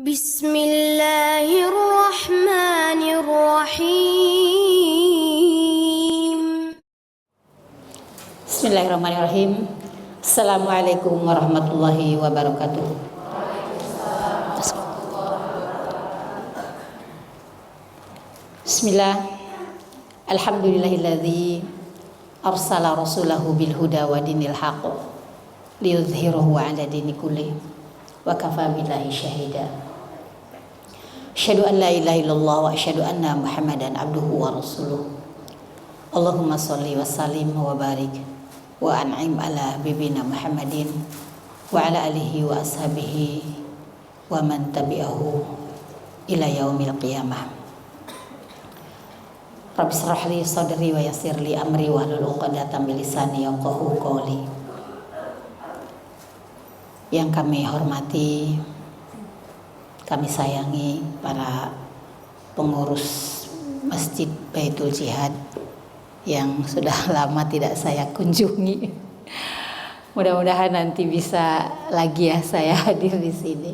Bismillahirrahmanirrahim. Bismillahirrahmanirrahim. Assalamualaikum warahmatullahi wabarakatuh. Bismillah. Alhamdulillahilladzi arsala rasulahu bil huda wa dinil haqq liyudhhirahu 'ala dini kulli wa kafa billahi syahida. Asyhadu an la ilaha illallah wa asyhadu anna Muhammadan abduhu wa rasuluh. Allahumma sholli wa sallim wa barik wa an'im ala bibina Muhammadin wa ala alihi wa ashabihi wa man tabi'ahu ila yaumil qiyamah. Rabbi shrah li sadri wa yassir li amri wa hlul 'uqdatam min lisani yafqahu qawli. Yang kami hormati, kami sayangi para pengurus Masjid Baitul Jihad yang sudah lama tidak saya kunjungi. Mudah-mudahan nanti bisa lagi ya saya hadir di sini.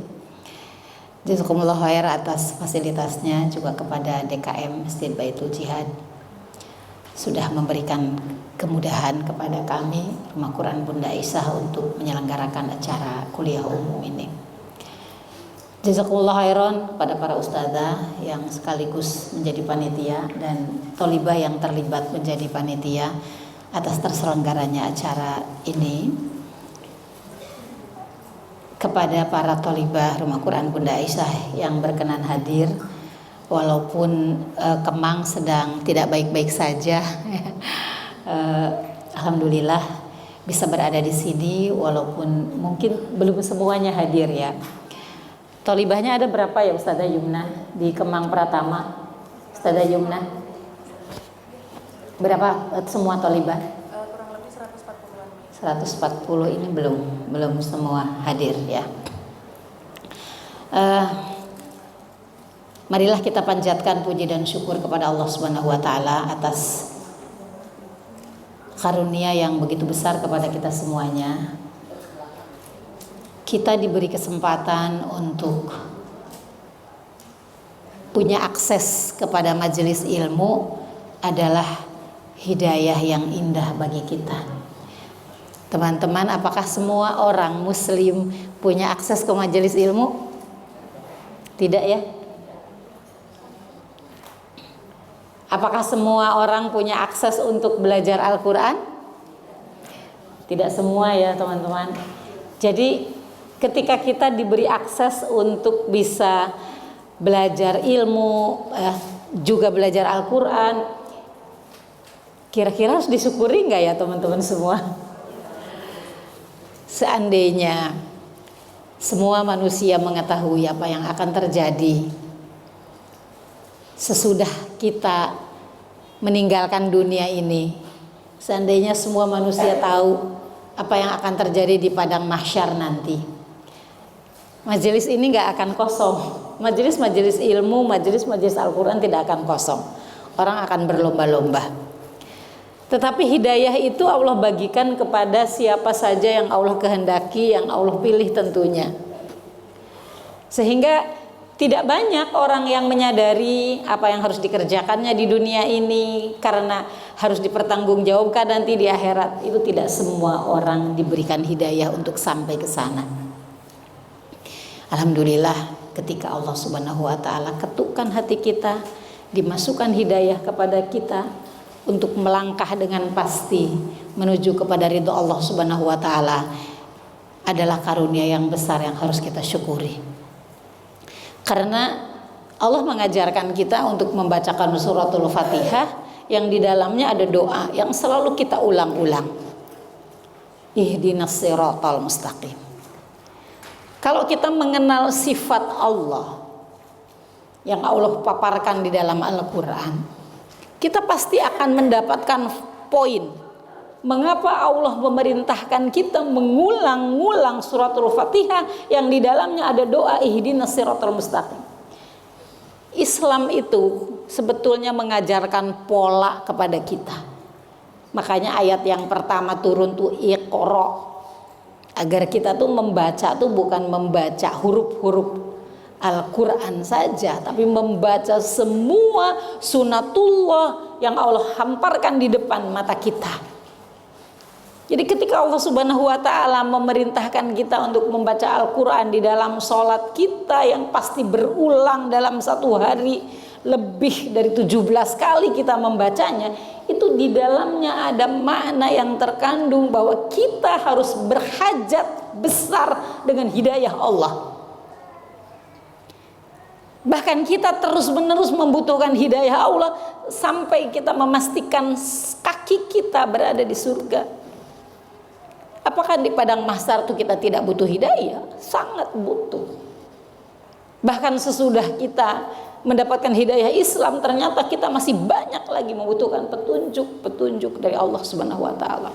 Jazakumullah khair atas fasilitasnya, juga kepada DKM Masjid Baitul Jihad sudah memberikan kemudahan kepada kami Rumah Quran Bunda Aisyah untuk menyelenggarakan acara kuliah umum ini. Jazakumullah khairan pada para ustazah yang sekaligus menjadi panitia dan tholibah yang terlibat menjadi panitia atas terselenggaranya acara ini. Kepada para tholibah Rumah Quran Bunda Aisyah yang berkenan hadir, walaupun Kemang sedang tidak baik-baik saja, alhamdulillah bisa berada di sini walaupun mungkin belum semuanya hadir ya. Tholibahnya ada berapa ya Ustazah Yumna di Kemang Pratama? Ustazah Yumna, berapa semua tholibah? Kurang lebih 140-an. 140 ini belum semua hadir ya. Marilah kita panjatkan puji dan syukur kepada Allah Subhanahu wa taala atas karunia yang begitu besar kepada kita semuanya. Kita diberi kesempatan untuk punya akses kepada majelis ilmu adalah hidayah yang indah bagi kita. Teman-teman, apakah semua orang muslim punya akses ke majelis ilmu? Tidak ya? Apakah semua orang punya akses untuk belajar Al-Quran? Tidak semua ya teman-teman. Jadi ketika kita diberi akses untuk bisa belajar ilmu, juga belajar Al-Quran, kira-kira harus disyukuri nggak ya teman-teman semua? Seandainya semua manusia mengetahui apa yang akan terjadi sesudah kita meninggalkan dunia ini, seandainya semua manusia tahu apa yang akan terjadi di padang mahsyar nanti, majelis ini nggak akan kosong. Majelis-majelis ilmu, majelis-majelis Al-Quran tidak akan kosong. Orang akan berlomba-lomba. Tetapi hidayah itu Allah bagikan kepada siapa saja yang Allah kehendaki, yang Allah pilih tentunya. Sehingga tidak banyak orang yang menyadari apa yang harus dikerjakannya di dunia ini karena harus dipertanggungjawabkan nanti di akhirat. Itu tidak semua orang diberikan hidayah untuk sampai ke sana. Alhamdulillah ketika Allah Subhanahu wa taala ketukkan hati kita, dimasukkan hidayah kepada kita untuk melangkah dengan pasti menuju kepada ridho Allah Subhanahu wa taala, adalah karunia yang besar yang harus kita syukuri. Karena Allah mengajarkan kita untuk membacakan suratul Fatihah yang di dalamnya ada doa yang selalu kita ulang-ulang. Ihdinas siratal mustaqim. Kalau kita mengenal sifat Allah yang Allah paparkan di dalam Al-Quran, kita pasti akan mendapatkan poin mengapa Allah memerintahkan kita mengulang-ulang suratul Fatihah yang di dalamnya ada doa ihdinas siratal mustaqim. Islam itu sebetulnya mengajarkan pola kepada kita. Makanya ayat yang pertama turun tuh Iqra, agar kita tuh membaca tuh bukan membaca huruf-huruf Al-Quran saja, tapi membaca semua sunatullah yang Allah hamparkan di depan mata kita. Jadi ketika Allah Subhanahu wa ta'ala memerintahkan kita untuk membaca Al-Quran di dalam sholat kita yang pasti berulang dalam satu hari, lebih dari 17 kali kita membacanya, itu di dalamnya ada makna yang terkandung bahwa kita harus berhajat besar dengan hidayah Allah. Bahkan kita terus-menerus membutuhkan hidayah Allah sampai kita memastikan kaki kita berada di surga. Apakah di padang mahsyar itu kita tidak butuh hidayah? Sangat butuh. Bahkan sesudah kita mendapatkan hidayah Islam, ternyata kita masih banyak lagi membutuhkan petunjuk dari Allah Subhanahu wa ta'ala.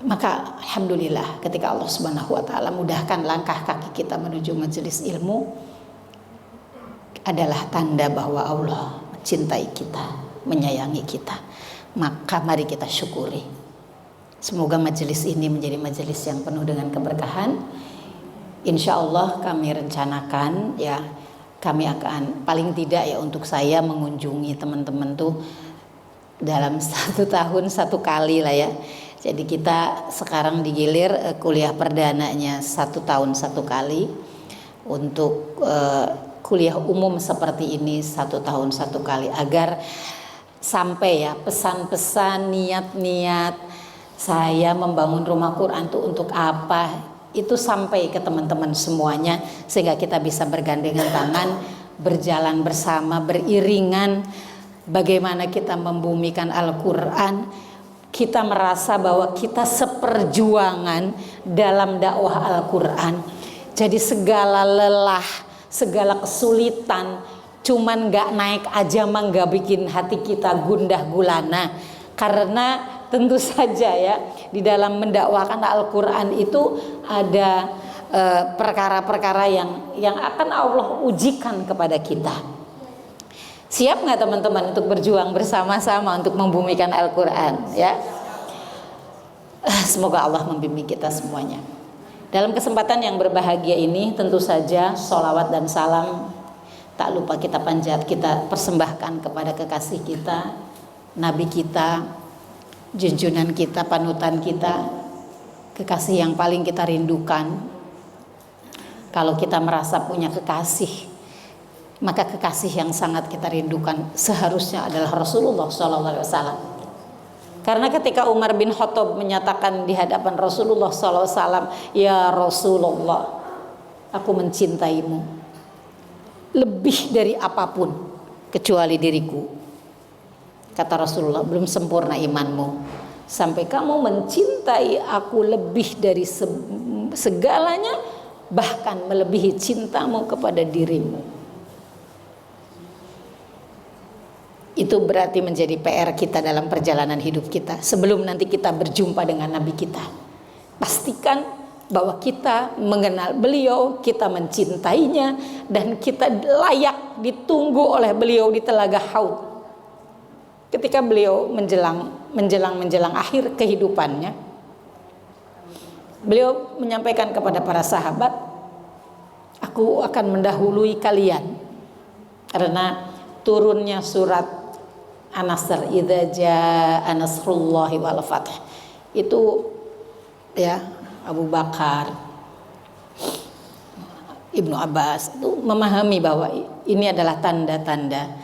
Maka alhamdulillah ketika Allah Subhanahu wa ta'ala mudahkan langkah kaki kita menuju majelis ilmu, adalah tanda bahwa Allah mencintai kita, menyayangi kita. Maka mari kita syukuri. Semoga majelis ini menjadi majelis yang penuh dengan keberkahan. Insya Allah kami rencanakan ya, kami akan paling tidak ya untuk saya mengunjungi teman-teman tuh dalam 1 tahun 1 kali lah ya. Jadi kita sekarang digilir kuliah perdananya 1 tahun 1 kali. Untuk kuliah umum seperti ini 1 tahun 1 kali, agar sampai ya pesan-pesan, niat-niat saya membangun rumah Quran itu untuk apa, itu sampai ke teman-teman semuanya, sehingga kita bisa bergandengan tangan, berjalan bersama, beriringan bagaimana kita membumikan Al-Quran. Kita merasa bahwa kita seperjuangan dalam dakwah Al-Quran. Jadi segala lelah, segala kesulitan, cuman gak naik aja mah gak bikin hati kita gundah gulana. Karena tentu saja ya, di dalam mendakwakan Al-Quran itu ada perkara-perkara yang akan Allah ujikan kepada kita. Siap gak teman-teman untuk berjuang bersama-sama untuk membumikan Al-Quran ya? Semoga Allah membimbing kita semuanya. Dalam kesempatan yang berbahagia ini, tentu saja sholawat dan salam tak lupa kita panjat, kita persembahkan kepada kekasih kita, Nabi kita, junjungan kita, panutan kita, kekasih yang paling kita rindukan. Kalau kita merasa punya kekasih, maka kekasih yang sangat kita rindukan seharusnya adalah Rasulullah SAW. Karena ketika Umar bin Khattab menyatakan di hadapan Rasulullah SAW, ya Rasulullah, aku mencintaimu lebih dari apapun kecuali diriku. Kata Rasulullah, belum sempurna imanmu sampai kamu mencintai aku lebih dari segalanya, bahkan melebihi cintamu kepada dirimu. Itu berarti menjadi PR kita dalam perjalanan hidup kita. Sebelum nanti kita berjumpa dengan Nabi kita, pastikan bahwa kita mengenal beliau, kita mencintainya, dan kita layak ditunggu oleh beliau di telaga Haud. Ketika beliau menjelang akhir kehidupannya, beliau menyampaikan kepada para sahabat, aku akan mendahului kalian, karena turunnya surat An-Nasr, idza jaa nasrullahi wal fath, itu ya Abu Bakar, Ibnu Abbas itu memahami bahwa ini adalah tanda-tanda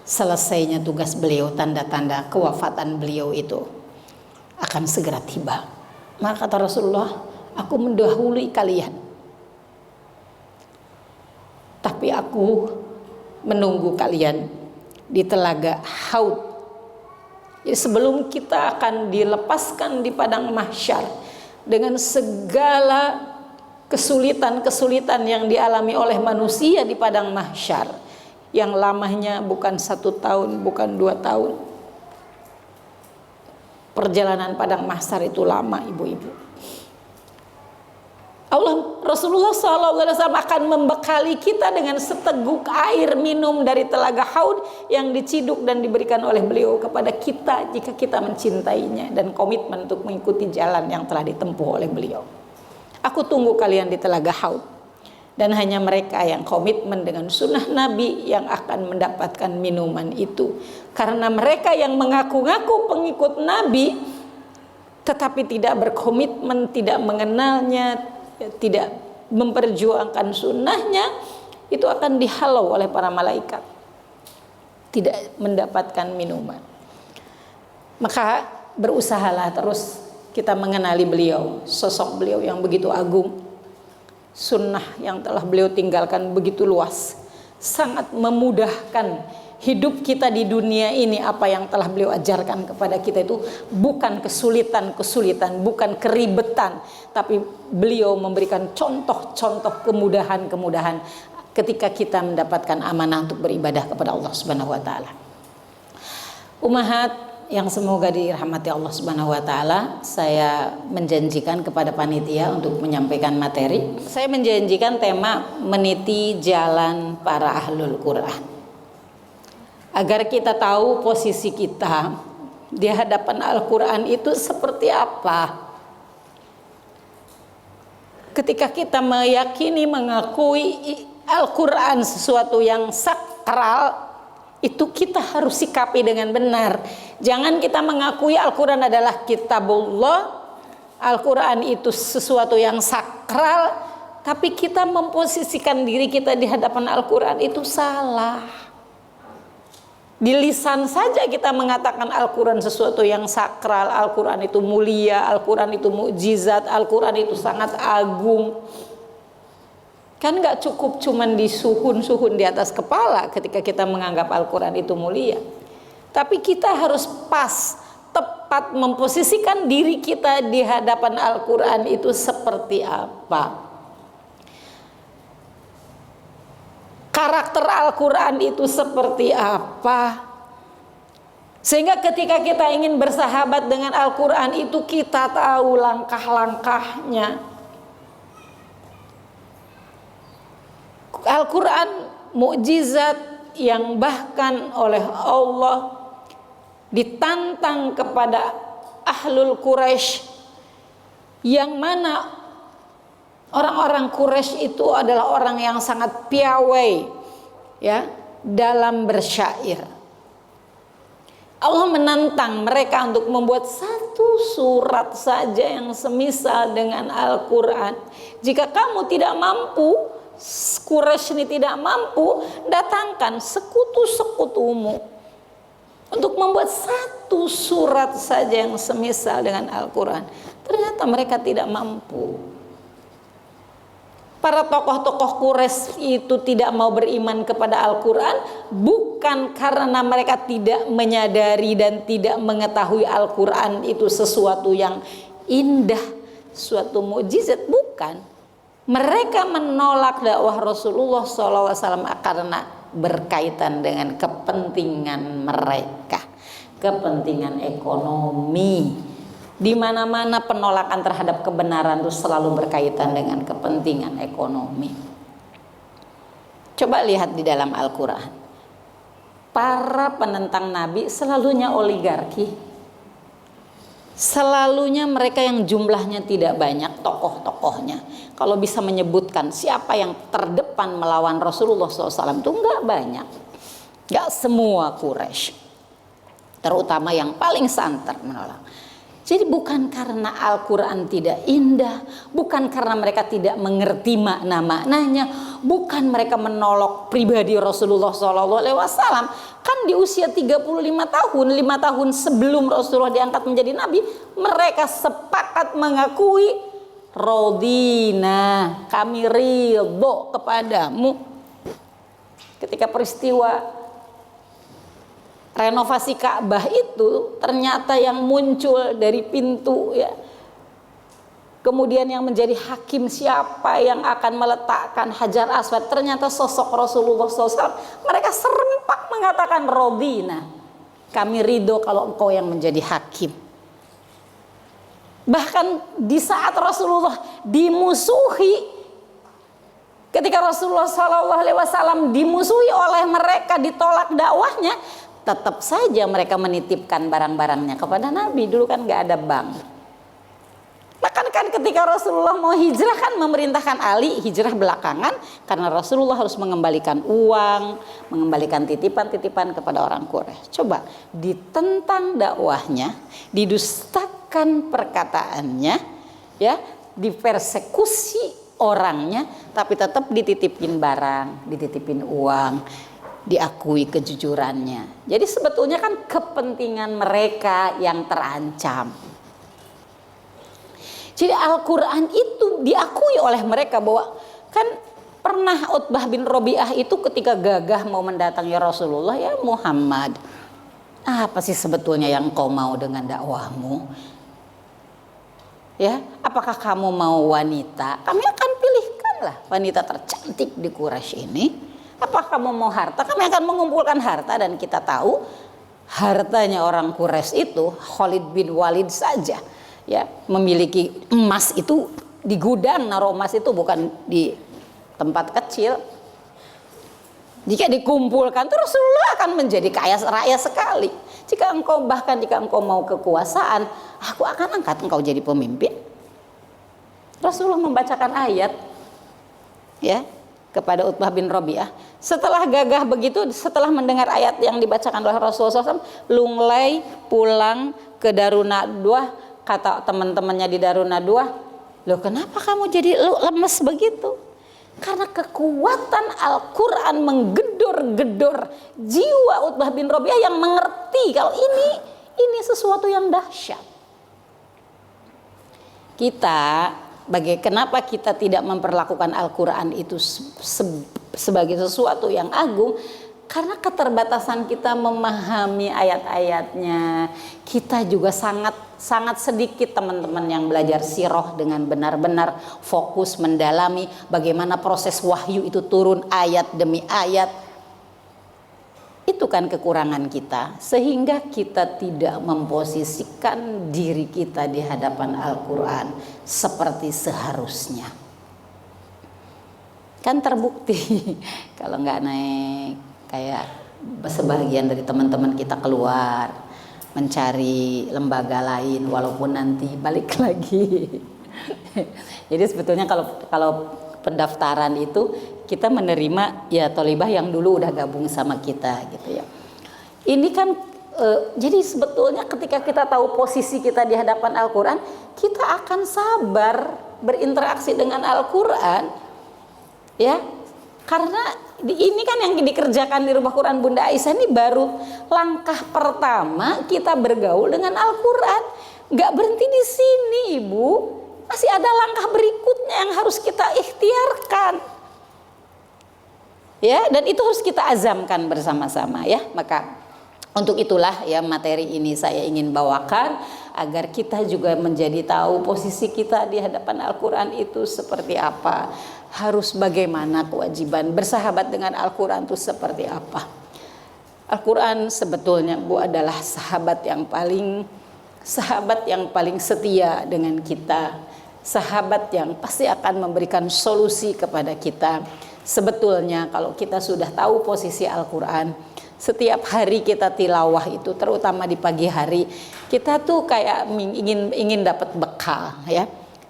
selesainya tugas beliau, tanda-tanda kewafatan beliau itu akan segera tiba. Maka kata Rasulullah, aku mendahului kalian, tapi aku menunggu kalian di telaga Haud. Jadi sebelum kita akan dilepaskan di padang mahsyar dengan segala kesulitan-kesulitan yang dialami oleh manusia di padang mahsyar, yang lamanya bukan 1 tahun, bukan 2 tahun. Perjalanan padang mahsyar itu lama, ibu-ibu. Rasulullah SAW akan membekali kita dengan seteguk air minum dari telaga Haud yang diciduk dan diberikan oleh beliau kepada kita jika kita mencintainya dan komitmen untuk mengikuti jalan yang telah ditempuh oleh beliau. Aku tunggu kalian di telaga Haud. Dan hanya mereka yang komitmen dengan sunnah Nabi yang akan mendapatkan minuman itu. Karena mereka yang mengaku-ngaku pengikut Nabi tetapi tidak berkomitmen, tidak mengenalnya, tidak memperjuangkan sunnahnya, itu akan dihalau oleh para malaikat, tidak mendapatkan minuman. Maka berusahalah terus kita mengenali beliau, sosok beliau yang begitu agung, sunnah yang telah beliau tinggalkan begitu luas, sangat memudahkan hidup kita di dunia ini. Apa yang telah beliau ajarkan kepada kita itu bukan kesulitan-kesulitan, bukan keribetan, tapi beliau memberikan contoh-contoh kemudahan-kemudahan ketika kita mendapatkan amanah untuk beribadah kepada Allah Subhanahu wa taala. Ummahat yang semoga dirahmati Allah Subhanahu wa taala, saya menjanjikan kepada panitia untuk menyampaikan materi. Saya menjanjikan tema meniti jalan para ahlul Quran. Agar kita tahu posisi kita di hadapan Al-Quran itu seperti apa. Ketika kita meyakini, mengakui Al-Quran sesuatu yang sakral, itu kita harus sikapi dengan benar. Jangan kita mengakui Al-Quran adalah kitabullah, Al-Quran itu sesuatu yang sakral, tapi kita memposisikan diri kita di hadapan Al-Quran itu salah. Di lisan saja kita mengatakan Al-Quran sesuatu yang sakral, Al-Quran itu mulia, Al-Quran itu mukjizat, Al-Quran itu sangat agung. Kan gak cukup cuman disuhun-suhun di atas kepala ketika kita menganggap Al-Quran itu mulia. Tapi kita harus pas, tepat memposisikan diri kita di hadapan Al-Quran itu seperti apa. Karakter Al-Quran itu seperti apa. Sehingga ketika kita ingin bersahabat dengan Al-Quran itu kita tahu langkah-langkahnya. Al-Quran mukjizat yang bahkan oleh Allah ditantang kepada ahlul Quraisy, yang mana orang-orang Quraisy itu adalah orang yang sangat piawai ya dalam bersyair. Allah menantang mereka untuk membuat satu surat saja yang semisal dengan Al-Quran. Jika kamu tidak mampu, Quraisy ini tidak mampu, datangkan sekutu-sekutumu untuk membuat satu surat saja yang semisal dengan Al-Quran. Ternyata mereka tidak mampu. Para tokoh-tokoh Quraisy itu tidak mau beriman kepada Al-Quran bukan karena mereka tidak menyadari dan tidak mengetahui Al-Quran itu sesuatu yang indah, suatu mukjizat, bukan. Mereka menolak dakwah Rasulullah SAW karena berkaitan dengan kepentingan mereka, kepentingan ekonomi. Di mana-mana penolakan terhadap kebenaran itu selalu berkaitan dengan kepentingan ekonomi. Coba lihat di dalam Al-Quran, para penentang Nabi selalunya oligarki, selalunya mereka yang jumlahnya tidak banyak, tokoh-tokohnya. Kalau bisa menyebutkan siapa yang terdepan melawan Rasulullah SAW itu enggak banyak, enggak semua Quraisy, terutama yang paling santer menolak. Jadi bukan karena Al-Quran tidak indah, bukan karena mereka tidak mengerti makna-maknanya, bukan mereka menolak pribadi Rasulullah SAW. Kan di usia 35 tahun, 5 tahun sebelum Rasulullah diangkat menjadi Nabi, mereka sepakat mengakui, Rodina, kami ridho kepadamu. Ketika peristiwa renovasi Ka'bah itu ternyata yang muncul dari pintu ya, kemudian yang menjadi hakim siapa yang akan meletakkan Hajar Aswad, ternyata sosok Rasulullah SAW. Mereka serempak mengatakan Rodina, kami ridho kalau engkau yang menjadi hakim. Bahkan di saat Rasulullah dimusuhi, ketika Rasulullah SAW dimusuhi oleh mereka, ditolak dakwahnya, tetap saja mereka menitipkan barang-barangnya kepada Nabi. Dulu kan gak ada bank. Bahkan kan ketika Rasulullah mau hijrah kan memerintahkan Ali hijrah belakangan karena Rasulullah harus mengembalikan uang, mengembalikan titipan-titipan kepada orang Quraisy. Coba ditentang dakwahnya, didustakan perkataannya, ya, dipersekusi orangnya, tapi tetap dititipin barang, dititipin uang, diakui kejujurannya. Jadi sebetulnya kan kepentingan mereka yang terancam. Jadi Al-Quran itu diakui oleh mereka bahwa kan pernah Utbah bin Robi'ah itu ketika gagah mau mendatangi Rasulullah, ya Muhammad, apa sih sebetulnya yang kau mau dengan dakwahmu? Ya, apakah kamu mau wanita? Kami akan pilihkanlah wanita tercantik di Quraisy ini. Apa kamu mau harta? Kami akan mengumpulkan harta, dan kita tahu hartanya orang Quraisy itu Khalid bin Walid saja. Ya, memiliki emas itu di gudang, naruh emas itu bukan di tempat kecil. Jika dikumpulkan, terus Rasulullah akan menjadi kaya raya sekali. Jika engkau mau kekuasaan, aku akan angkat engkau jadi pemimpin. Rasulullah membacakan ayat, ya, kepada Utbah bin Robi'ah. Setelah gagah begitu, setelah mendengar ayat yang dibacakan oleh Rasulullah SAW, lunglai pulang ke Darunadwah. Kata teman-temannya di Darunadwah, loh kenapa kamu jadi lemes begitu? Karena kekuatan Al-Quran menggedor-gedor jiwa Utbah bin Robi'ah yang mengerti kalau ini sesuatu yang dahsyat. Kenapa kita tidak memperlakukan Al-Quran itu sebagai sesuatu yang agung? Karena keterbatasan kita memahami ayat-ayatnya. Kita juga sangat sedikit teman-teman yang belajar sirah dengan benar-benar fokus mendalami bagaimana proses wahyu itu turun ayat demi ayat. Itu kan kekurangan kita, sehingga kita tidak memposisikan diri kita di hadapan Al-Quran seperti seharusnya. Kan terbukti kalau nggak naik, kayak sebagian dari teman-teman kita keluar mencari lembaga lain walaupun nanti balik lagi. Jadi sebetulnya kalau pendaftaran itu kita menerima ya tholibah yang dulu udah gabung sama kita gitu ya. Ini kan jadi sebetulnya ketika kita tahu posisi kita di hadapan Al-Quran, kita akan sabar berinteraksi dengan Al-Quran, ya. Karena ini kan yang dikerjakan di Rumah Quran Bunda Aisyah ini baru langkah pertama kita bergaul dengan Al-Quran. Gak berhenti di sini, Ibu. Masih ada langkah berikutnya yang harus kita ikhtiarkan. Ya, dan itu harus kita azamkan bersama-sama ya. Maka untuk itulah ya materi ini saya ingin bawakan agar kita juga menjadi tahu posisi kita di hadapan Al-Quran itu seperti apa. Harus bagaimana kewajiban bersahabat dengan Al-Quran itu seperti apa. Al-Quran sebetulnya Bu adalah sahabat yang paling setia dengan kita, sahabat yang pasti akan memberikan solusi kepada kita. Sebetulnya kalau kita sudah tahu posisi Al-Quran, setiap hari kita tilawah itu, terutama di pagi hari, kita tuh kayak ingin dapat bekal ya.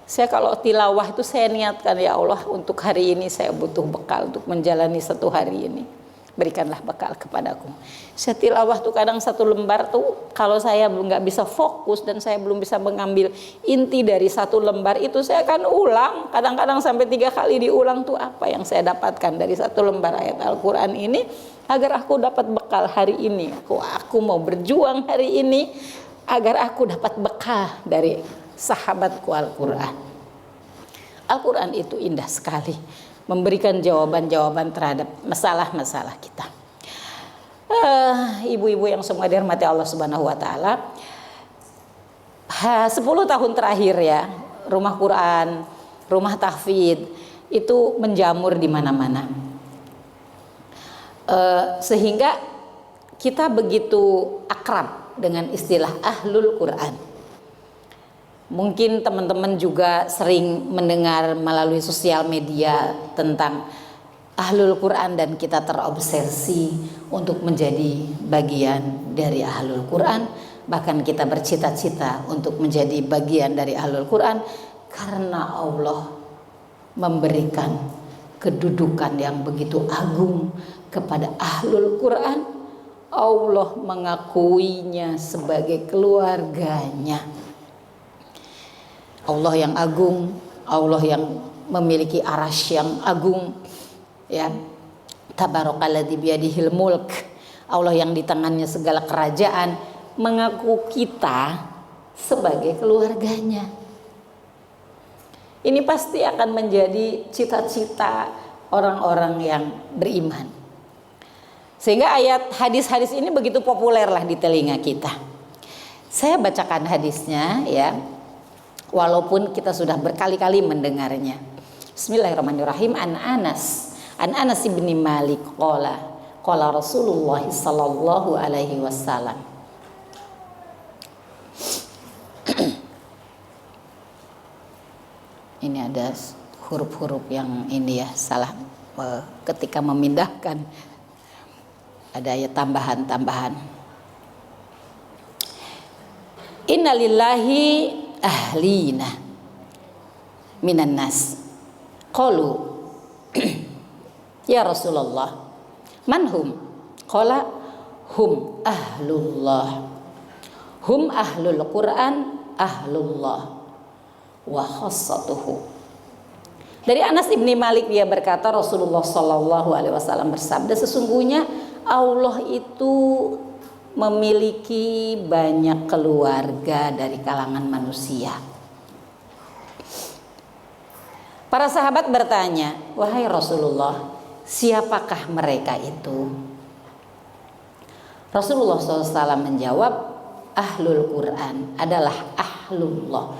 Saya kalau tilawah itu saya niatkan, ya Allah, untuk hari ini saya butuh bekal untuk menjalani satu hari ini. Berikanlah bekal kepadaku. Saya tilawah tuh kadang satu lembar tuh kalau saya nggak bisa fokus dan saya belum bisa mengambil inti dari satu lembar itu, saya akan ulang. Kadang-kadang sampai 3 kali diulang tuh apa yang saya dapatkan dari satu lembar ayat Al-Quran ini agar aku dapat bekal hari ini. Aku mau berjuang hari ini agar aku dapat bekal dari sahabatku Al-Quran. Al-Quran itu indah sekali, memberikan jawaban-jawaban terhadap masalah-masalah kita. Ibu-ibu yang semua dirahmati Allah Subhanahu wa taala, 10 tahun terakhir ya, rumah Quran, rumah tahfidz itu menjamur di mana-mana. Sehingga kita begitu akrab dengan istilah Ahlul Quran. Mungkin teman-teman juga sering mendengar melalui sosial media tentang Ahlul Quran dan kita terobsesi untuk menjadi bagian dari Ahlul Quran. Bahkan kita bercita-cita untuk menjadi bagian dari Ahlul Quran. karena Allah memberikan kedudukan yang begitu agung kepada ahlul Quran. Allah mengakuinya sebagai keluarganya. Allah yang agung, Allah yang memiliki arasy yang agung, ya. Tabarakalladzi biyadihil mulk. Allah yang di tangannya segala kerajaan mengaku kita sebagai keluarganya. Ini pasti akan menjadi cita-cita orang-orang yang beriman. Sehingga ayat hadis-hadis ini begitu populer lah di telinga kita. Saya bacakan hadisnya ya, walaupun kita sudah berkali-kali mendengarnya. Bismillahirrahmanirrahim. An Anas bin Malik qala Rasulullah sallallahu alaihi wasallam. Ini ada huruf-huruf yang ini ya salah ketika memindahkan, ada ayat tambahan. Innalillahi ahlina minan nas qalu ya Rasulullah manhum qala hum ahlullah hum ahlul Quran ahlullah wa khassatuhu. Dari Anas ibni Malik dia berkata Rasulullah Shallallahu Alaihi Wasallam bersabda, sesungguhnya Allah itu memiliki banyak keluarga dari kalangan manusia. Para sahabat bertanya, wahai Rasulullah, siapakah mereka itu? Rasulullah SAW menjawab, ahlul Quran adalah ahlullah.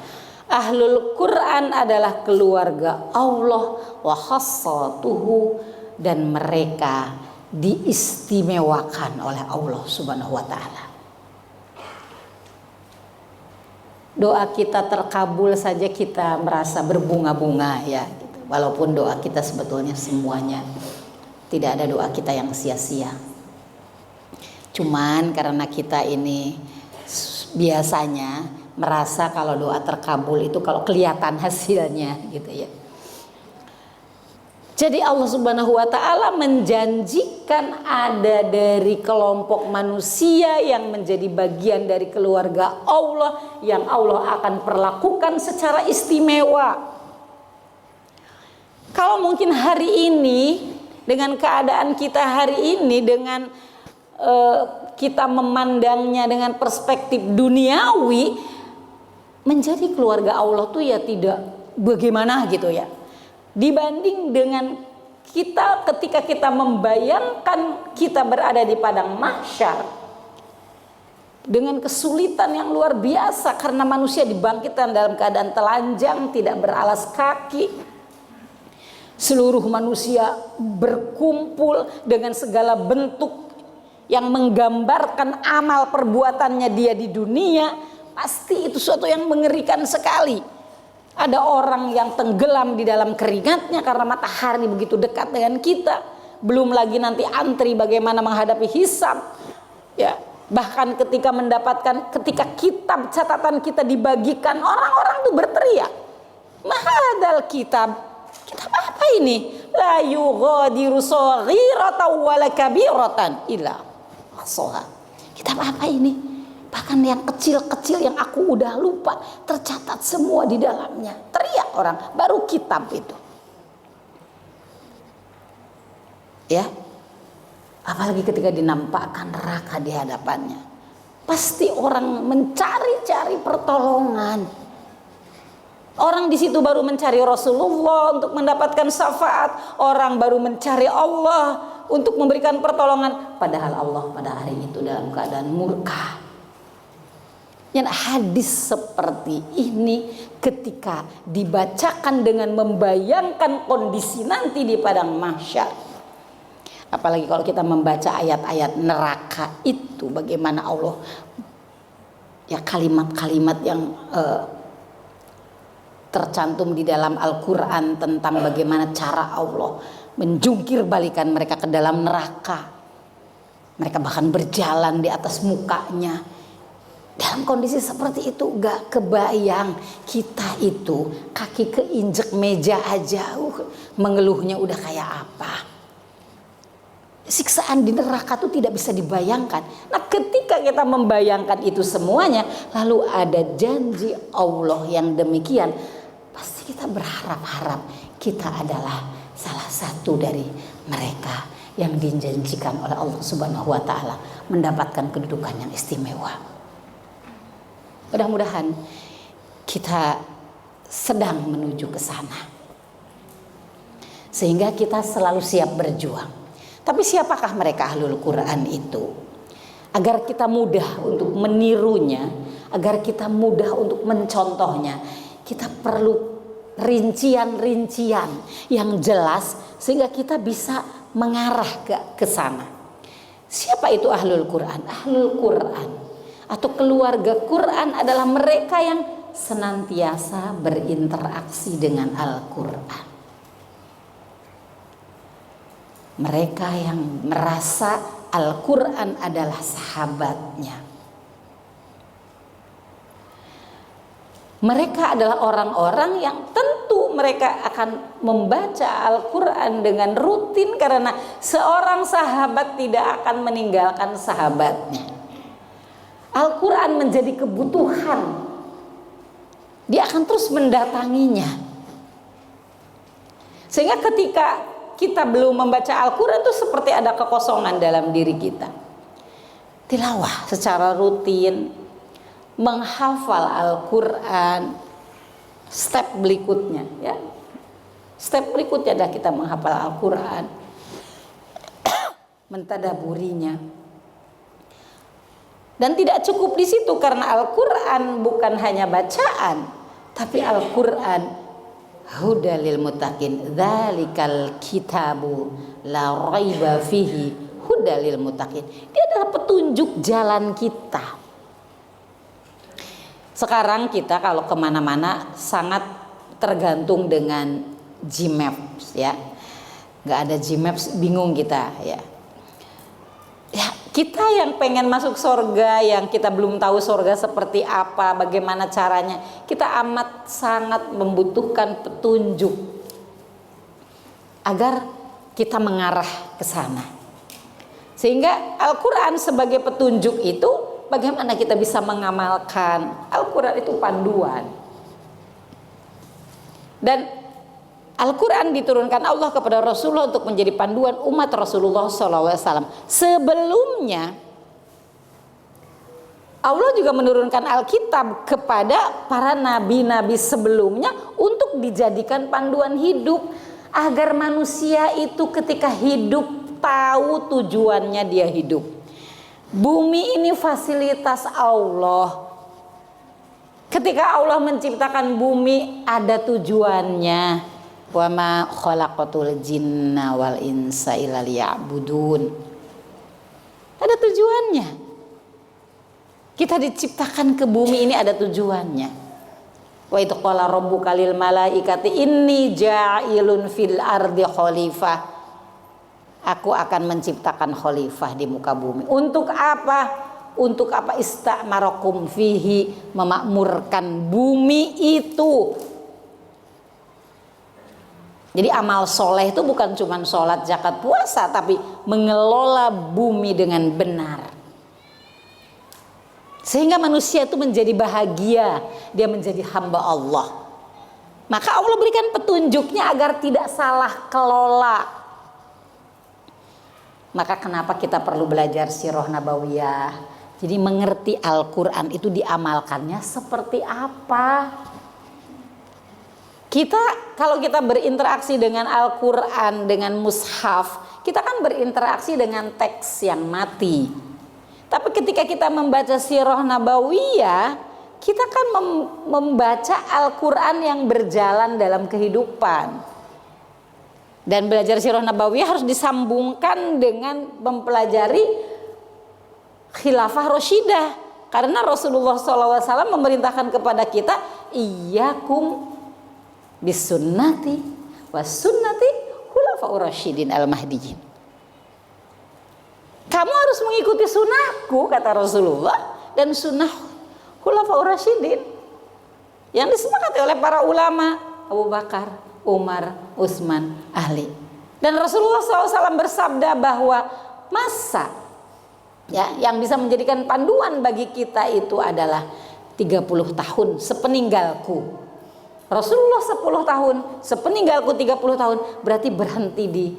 Ahlul Quran adalah keluarga Allah, wa khassatuhu, dan mereka diistimewakan oleh Allah Subhanahu wa taala. Doa kita terkabul saja kita merasa berbunga-bunga ya gitu. Walaupun doa kita sebetulnya semuanya tidak ada doa kita yang sia-sia. Cuman karena kita ini biasanya merasa kalau doa terkabul itu kalau kelihatan hasilnya gitu ya. Jadi Allah Subhanahu wa taala menjanjikan ada dari kelompok manusia yang menjadi bagian dari keluarga Allah yang Allah akan perlakukan secara istimewa. Kalau mungkin hari ini dengan keadaan kita hari ini dengan kita memandangnya dengan perspektif duniawi, menjadi keluarga Allah tuh ya tidak bagaimana gitu ya. Dibanding dengan kita ketika kita membayangkan kita berada di padang mahsyar dengan kesulitan yang luar biasa karena manusia dibangkitkan dalam keadaan telanjang, tidak beralas kaki. Seluruh manusia berkumpul dengan segala bentuk yang menggambarkan amal perbuatannya dia di dunia. Pasti itu suatu yang mengerikan sekali. Ada orang yang tenggelam di dalam keringatnya karena matahari begitu dekat dengan kita. Belum lagi nanti antri bagaimana menghadapi hisab. Ya, bahkan ketika kitab catatan kita dibagikan, orang-orang tuh berteriak, "Mahadal kitab apa ini? La yughadiru shaghiratan wala kabiratan illa ahsaha." Kitab apa ini? Bahkan yang kecil-kecil yang aku udah lupa tercatat semua di dalamnya. Teriak orang, baru kitab itu. Ya. Apalagi ketika dinampakkan neraka di hadapannya. Pasti orang mencari-cari pertolongan. Orang di situ baru mencari Rasulullah untuk mendapatkan syafaat. Orang baru mencari Allah untuk memberikan pertolongan. Padahal Allah pada hari itu dalam keadaan murka. Yang hadis seperti ini ketika dibacakan dengan membayangkan kondisi nanti di padang mahsyar. Apalagi kalau kita membaca ayat-ayat neraka itu, bagaimana Allah ya kalimat-kalimat yang tercantum di dalam Al-Quran tentang bagaimana cara Allah menjungkir balikan mereka ke dalam neraka. Mereka bahkan berjalan di atas mukanya. Dalam kondisi seperti itu gak kebayang kita itu kaki keinjek meja aja mengeluhnya udah kayak apa. Siksaan di neraka itu tidak bisa dibayangkan. Nah ketika kita membayangkan itu semuanya, lalu ada janji Allah yang demikian, pasti kita berharap-harap kita adalah salah satu dari mereka yang dijanjikan oleh Allah Subhanahu wa taala mendapatkan kedudukan yang istimewa. Mudah-mudahan kita sedang menuju ke sana. Sehingga kita selalu siap berjuang. Tapi siapakah mereka ahlul Quran itu? Agar kita mudah untuk menirunya, agar kita mudah untuk mencontohnya, kita perlu rincian-rincian yang jelas sehingga kita bisa mengarah ke sana. Siapa itu ahlul Quran? Ahlul Quran atau keluarga Quran adalah mereka yang senantiasa berinteraksi dengan Al-Quran. Mereka yang merasa Al-Quran adalah sahabatnya. Mereka adalah orang-orang yang tentu mereka akan membaca Al-Quran dengan rutin karena seorang sahabat tidak akan meninggalkan sahabatnya. Al-Quran menjadi kebutuhan. Dia akan terus mendatanginya. Sehingga ketika kita belum membaca Al-Quran itu seperti ada kekosongan dalam diri kita. Tilawah secara rutin, menghafal Al-Quran, step berikutnya ya. Step berikutnya adalah kita menghafal Al-Quran, mentadaburinya. Dan tidak cukup di situ karena Al-Quran bukan hanya bacaan, tapi Al-Quran hudalil muttaqin. Dzalikal kitabu la raiba fihi hudalil muttaqin. Dia adalah petunjuk jalan kita. Sekarang kita kalau kemana-mana sangat tergantung dengan Gmaps ya. Gak ada Gmaps bingung kita ya. Ya, kita yang pengen masuk surga, yang kita belum tahu surga seperti apa, bagaimana caranya, kita amat sangat membutuhkan petunjuk agar kita mengarah ke sana. Sehingga Al-Quran sebagai petunjuk itu, bagaimana kita bisa mengamalkan Al-Quran itu panduan. Dan Al-Quran diturunkan Allah kepada Rasulullah untuk menjadi panduan umat Rasulullah SAW. Sebelumnya Allah juga menurunkan Alkitab kepada para nabi-nabi sebelumnya untuk dijadikan panduan hidup. Agar manusia itu ketika hidup tahu tujuannya dia hidup. Bumi ini fasilitas Allah. Ketika Allah menciptakan bumi ada tujuannya. Wa ma khalaqatul jinna wal insa illa liya'budun. Ada tujuannya. Kita diciptakan ke bumi ini ada tujuannya. Wa idh qala rabbuka lil malaikati inni ja'ilun fil ardi khalifah. Aku akan menciptakan khalifah di muka bumi. Untuk apa? Untuk apa? Istamarakum fihi, memakmurkan bumi itu. Jadi amal soleh itu bukan cuma sholat, zakat, puasa, tapi mengelola bumi dengan benar. Sehingga manusia itu menjadi bahagia, dia menjadi hamba Allah. Maka Allah berikan petunjuknya agar tidak salah kelola. Maka kenapa kita perlu belajar sirah nabawiyah? Jadi mengerti Al-Quran itu diamalkannya seperti apa? Kita kalau kita berinteraksi dengan Al-Quran, dengan mushaf, kita kan berinteraksi dengan teks yang mati. Tapi ketika kita membaca sirah nabawiyah, kita kan membaca Al-Quran yang berjalan dalam kehidupan. Dan belajar sirah nabawiyah harus disambungkan dengan mempelajari khilafah rasyidah. Karena Rasulullah SAW memerintahkan kepada kita, iyyakum bisunnati wasunnati khulafaur rasyidin al-mahdiyyin. Kamu harus mengikuti sunnahku, kata Rasulullah, dan sunnah Khulafaur Rasyidin yang disepakati oleh para ulama, Abu Bakar, Umar, Utsman, Ali. Dan Rasulullah SAW bersabda bahwa masa ya yang bisa menjadikan panduan bagi kita itu adalah 30 tahun sepeninggalku. Rasulullah 10 tahun, sepeninggalku 30 tahun, berarti berhenti di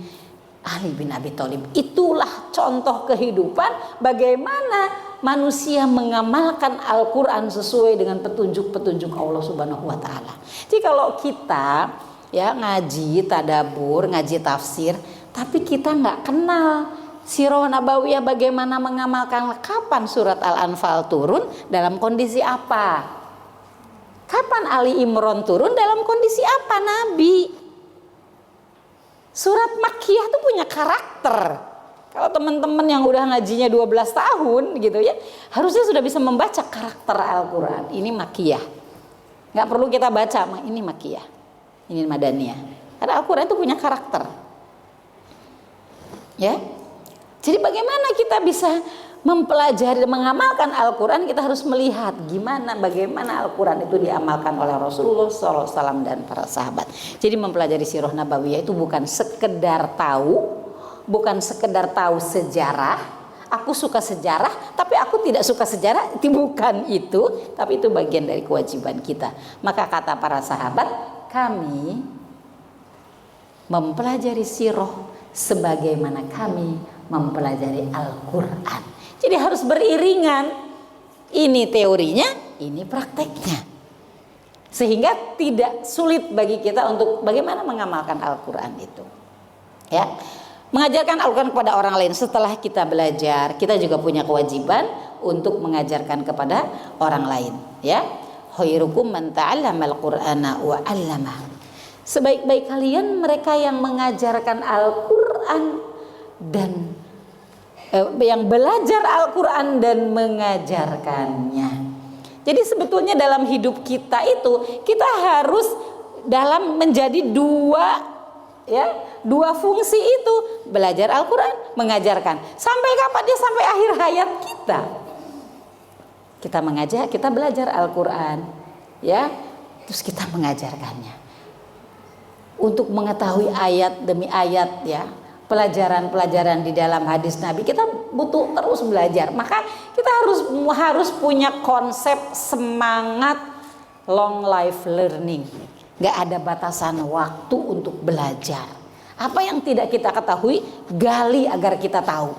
Ali bin Abi Thalib. Itulah contoh kehidupan bagaimana manusia mengamalkan Al-Quran sesuai dengan petunjuk-petunjuk Allah Subhanahu wa Ta'ala. Jadi kalau kita ya ngaji tadabbur, ngaji tafsir, tapi kita nggak kenal Sirah Nabawiyah bagaimana mengamalkan, kapan surat Al-Anfal turun, dalam kondisi apa? Kapan Ali Imran turun, dalam kondisi apa Nabi? Surat Makkiyah itu punya karakter. Kalau teman-teman yang udah ngajinya 12 tahun gitu ya, harusnya sudah bisa membaca karakter Al-Quran. Ini Makkiyah. Nggak perlu kita baca, ini Makkiyah, ini Madaniyah. Karena Al-Quran itu punya karakter. Ya. Jadi bagaimana kita bisa mempelajari dan mengamalkan Al-Quran, kita harus melihat bagaimana Al-Quran itu diamalkan oleh Rasulullah SAW dan para sahabat. Jadi mempelajari Sirah Nabawiyah itu bukan sekedar tahu sejarah. Aku suka sejarah, tapi aku tidak suka sejarah, itu bukan itu, tapi itu bagian dari kewajiban kita. Maka kata para sahabat, kami mempelajari sirah sebagaimana kami mempelajari Al-Quran. Jadi harus beriringan. Ini teorinya, ini prakteknya. Sehingga tidak sulit bagi kita untuk bagaimana mengamalkan Al-Quran itu. Ya, mengajarkan Al-Quran kepada orang lain setelah kita belajar, kita juga punya kewajiban untuk mengajarkan kepada orang lain. Ya, khairukum man ta'allamal Qur'ana wa 'allamahu. Sebaik-baik kalian mereka yang mengajarkan Al-Quran dan yang belajar Al-Quran dan mengajarkannya. Jadi sebetulnya dalam hidup kita itu kita harus dalam menjadi dua fungsi itu, belajar Al-Quran, mengajarkan. Sampai kapan dia? Sampai akhir hayat kita. Kita mengajar, kita belajar Al-Quran, ya, terus kita mengajarkannya. Untuk mengetahui ayat demi ayat, ya, pelajaran-pelajaran di dalam hadis Nabi, kita butuh terus belajar. Maka kita harus punya konsep semangat long life learning. Gak ada batasan waktu untuk belajar. Apa yang tidak kita ketahui, gali agar kita tahu.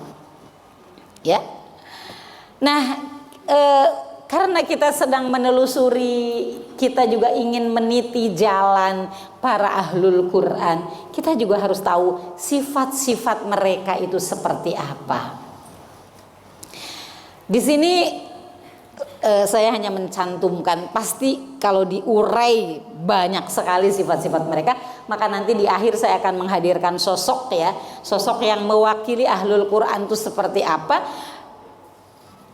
Ya. Nah, karena kita sedang menelusuri, kita juga ingin meniti jalan para ahlul Quran, kita juga harus tahu sifat-sifat mereka itu seperti apa. Di sini saya hanya mencantumkan, pasti kalau diurai banyak sekali sifat-sifat mereka, maka nanti di akhir saya akan menghadirkan sosok yang mewakili ahlul Quran itu seperti apa.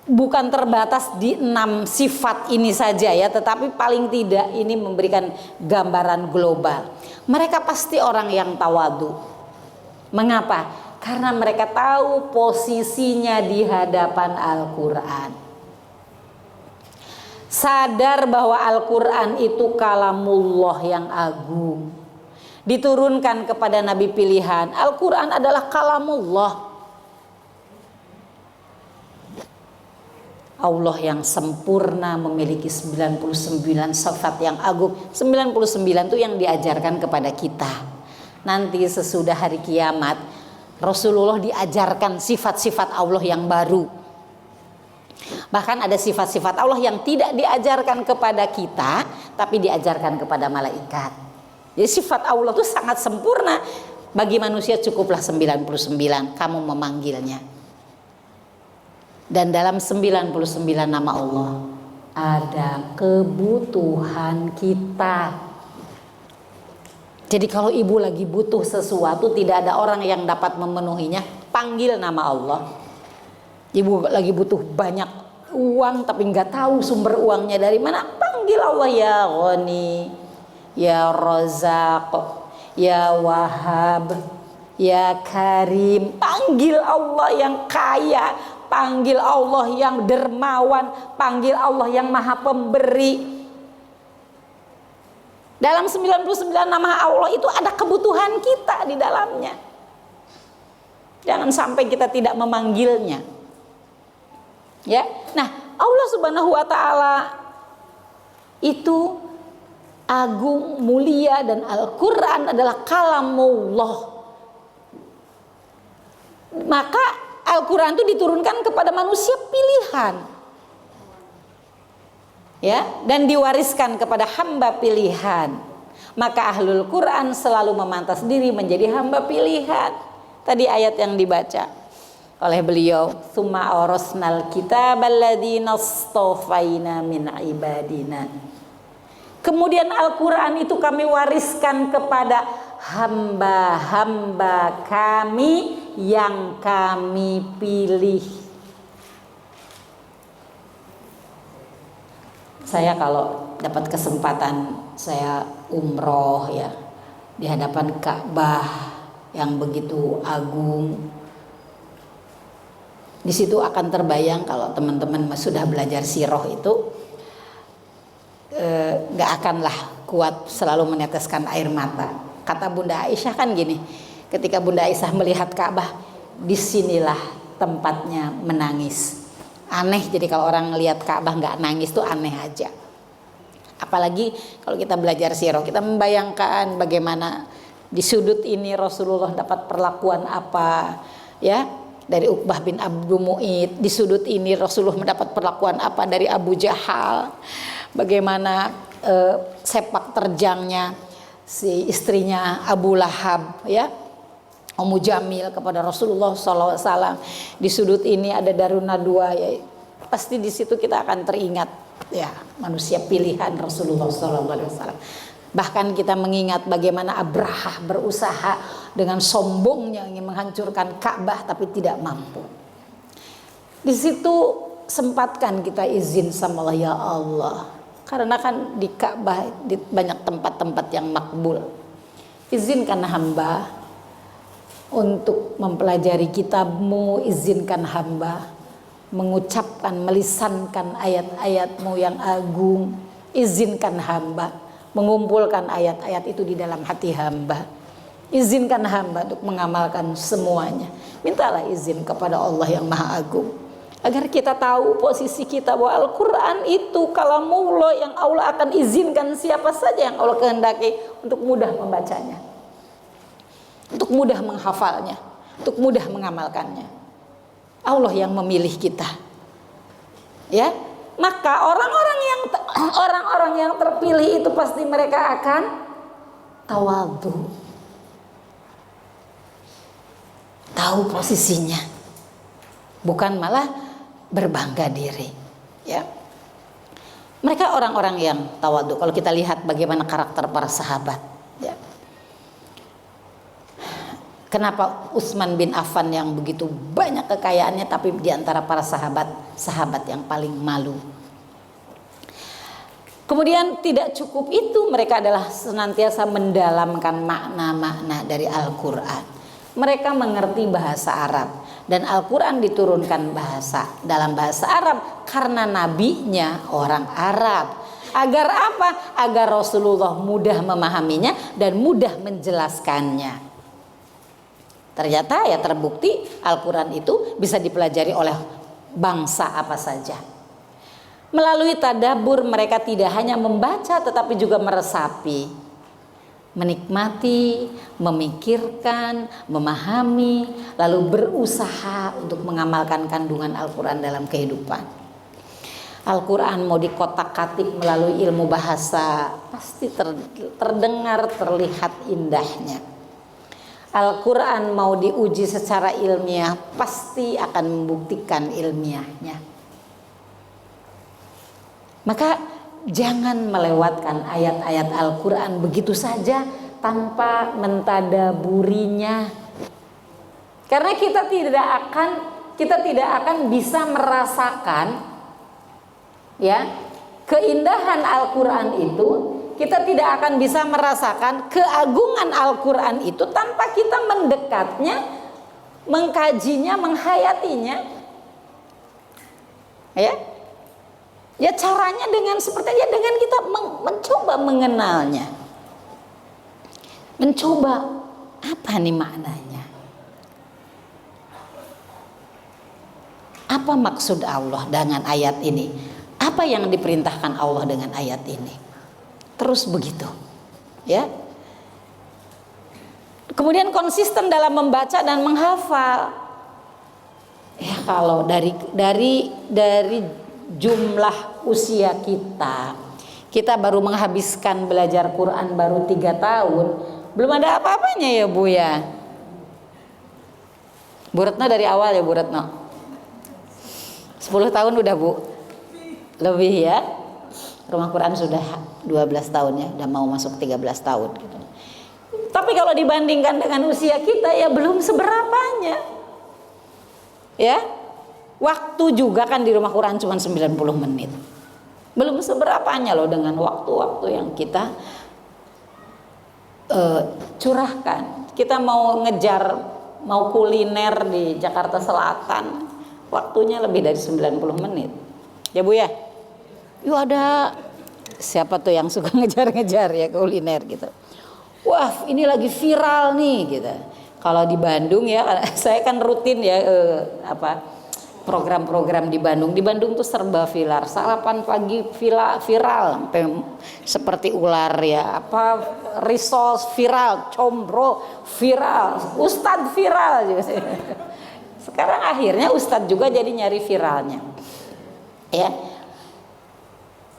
Bukan terbatas di 6 sifat ini saja ya, tetapi paling tidak ini memberikan gambaran global. Mereka pasti orang yang tawadu. Mengapa? Karena mereka tahu posisinya di hadapan Al-Quran. Sadar bahwa Al-Quran itu kalamullah yang agung, diturunkan kepada Nabi pilihan. Al-Quran adalah kalamullah, Allah yang sempurna, memiliki 99 sifat yang agung. 99 itu yang diajarkan kepada kita. Nanti sesudah hari kiamat, Rasulullah diajarkan sifat-sifat Allah yang baru. Bahkan ada sifat-sifat Allah yang tidak diajarkan kepada kita, tapi diajarkan kepada malaikat. Jadi sifat Allah itu sangat sempurna. Bagi manusia cukuplah 99, kamu memanggilnya. Dan dalam 99 nama Allah ada kebutuhan kita. Jadi kalau ibu lagi butuh sesuatu, tidak ada orang yang dapat memenuhinya, panggil nama Allah. Ibu lagi butuh banyak uang tapi nggak tahu sumber uangnya dari mana, panggil Allah, ya Ghani, ya Razaq, ya Wahhab, ya Karim. Panggil Allah yang kaya, panggil Allah yang dermawan, panggil Allah yang maha pemberi. Dalam 99 nama Allah itu ada kebutuhan kita di dalamnya. Jangan sampai kita tidak memanggilnya. Ya. Nah, Allah Subhanahu wa taala itu agung, mulia, dan Al-Qur'an adalah kalamullah. Maka Al-Qur'an itu diturunkan kepada manusia pilihan. Ya, dan diwariskan kepada hamba pilihan. Maka ahlul Quran selalu memantas diri menjadi hamba pilihan. Tadi ayat yang dibaca oleh beliau, summa awrasnal kitabal ladzina astafaina min ibadina. Kemudian Al-Quran itu kami wariskan kepada hamba-hamba kami yang kami pilih. Saya kalau dapat kesempatan saya umroh ya di hadapan Ka'bah yang begitu agung, di situ akan terbayang kalau teman-teman sudah belajar sirah itu gak akanlah kuat selalu meneteskan air mata. Kata Bunda Aisyah kan gini, ketika Bunda Aisyah melihat Ka'bah, disinilah tempatnya menangis. Aneh, jadi kalau orang ngelihat Ka'bah nggak nangis tuh aneh aja. Apalagi kalau kita belajar sirah, kita membayangkan bagaimana di sudut ini Rasulullah dapat perlakuan apa, ya, dari Uqbah bin Abdul Mu'id. Di sudut ini Rasulullah mendapat perlakuan apa dari Abu Jahal. Bagaimana sepak terjangnya si istrinya Abu Lahab, ya, Ummu Jamil kepada Rasulullah SAW. Di sudut ini ada Darun Nadwa, ya, pasti di situ kita akan teringat, ya, manusia pilihan Rasulullah SAW. Bahkan kita mengingat bagaimana Abrahah berusaha dengan sombongnya ingin menghancurkan Ka'bah tapi tidak mampu. Di situ sempatkan kita izin sama Allah, ya Allah, karena kan di Ka'bah di banyak tempat-tempat yang makbul. Izinkan hamba untuk mempelajari kitab-Mu, izinkan hamba mengucapkan, melisankan ayat-ayat-Mu yang agung. Izinkan hamba mengumpulkan ayat-ayat itu di dalam hati hamba. Izinkan hamba untuk mengamalkan semuanya. Mintalah izin kepada Allah yang Maha Agung, agar kita tahu posisi kita bahwa Al-Quran itu kalamullah yang Allah akan izinkan siapa saja yang Allah kehendaki untuk mudah membacanya, untuk mudah menghafalnya, untuk mudah mengamalkannya. Allah yang memilih kita, ya. Maka orang-orang yang terpilih itu pasti mereka akan tawadhu, tahu posisinya, bukan malah berbangga diri, ya. Mereka orang-orang yang tawadhu. Kalau kita lihat bagaimana karakter para sahabat, ya. Kenapa Utsman bin Affan yang begitu banyak kekayaannya tapi diantara para sahabat yang paling malu? Kemudian tidak cukup itu, mereka adalah senantiasa mendalamkan makna-makna dari Al-Quran. Mereka mengerti bahasa Arab dan Al-Quran diturunkan dalam bahasa Arab karena nabinya orang Arab. Agar apa? Agar Rasulullah mudah memahaminya dan mudah menjelaskannya. Ternyata ya terbukti Al-Quran itu bisa dipelajari oleh bangsa apa saja. Melalui tadabbur mereka tidak hanya membaca tetapi juga meresapi, menikmati, memikirkan, memahami, lalu berusaha untuk mengamalkan kandungan Al-Quran dalam kehidupan. Al-Quran mau dikotak-katik melalui ilmu bahasa, pasti terdengar, terlihat indahnya. Al-Quran mau diuji secara ilmiah, pasti akan membuktikan ilmiahnya. Maka jangan melewatkan ayat-ayat Al-Quran begitu saja tanpa mentadaburinya. Karena kita tidak akan bisa merasakan, ya, keindahan Al-Quran itu. Kita tidak akan bisa merasakan keagungan Al-Quran itu tanpa kita mendekatnya, mengkajinya, menghayatinya. Ya. Ya caranya dengan seperti aja dengan kita mencoba mengenalnya. Mencoba apa nih maknanya? Apa maksud Allah dengan ayat ini? Apa yang diperintahkan Allah dengan ayat ini? Terus begitu. Ya. Kemudian konsisten dalam membaca dan menghafal. Ya kalau dari jumlah usia kita baru menghabiskan belajar Quran baru 3 tahun, belum ada apa-apanya ya Bu ya. Bu Retno dari awal ya Bu Retno. 10 tahun udah Bu. Lebih ya. Rumah Quran sudah 12 tahun ya, udah mau masuk 13 tahun gitu. Tapi kalau dibandingkan dengan usia kita ya belum seberapanya. Ya. Waktu juga kan di rumah Quran cuma 90 menit. Belum seberapanya loh dengan waktu-waktu yang kita curahkan. Kita mau mau kuliner di Jakarta Selatan, waktunya lebih dari 90 menit. Ya Bu ya? Yuk ada siapa tuh yang suka ngejar-ngejar ya kuliner gitu. Wah ini lagi viral nih gitu. Kalau di Bandung ya, saya kan rutin ya program-program di Bandung. Di Bandung tuh serba viral. Sarapan pagi viral, seperti ular ya. Risol viral, combro viral, ustadz viral juga. Sekarang akhirnya ustadz juga jadi nyari viralnya. Ya.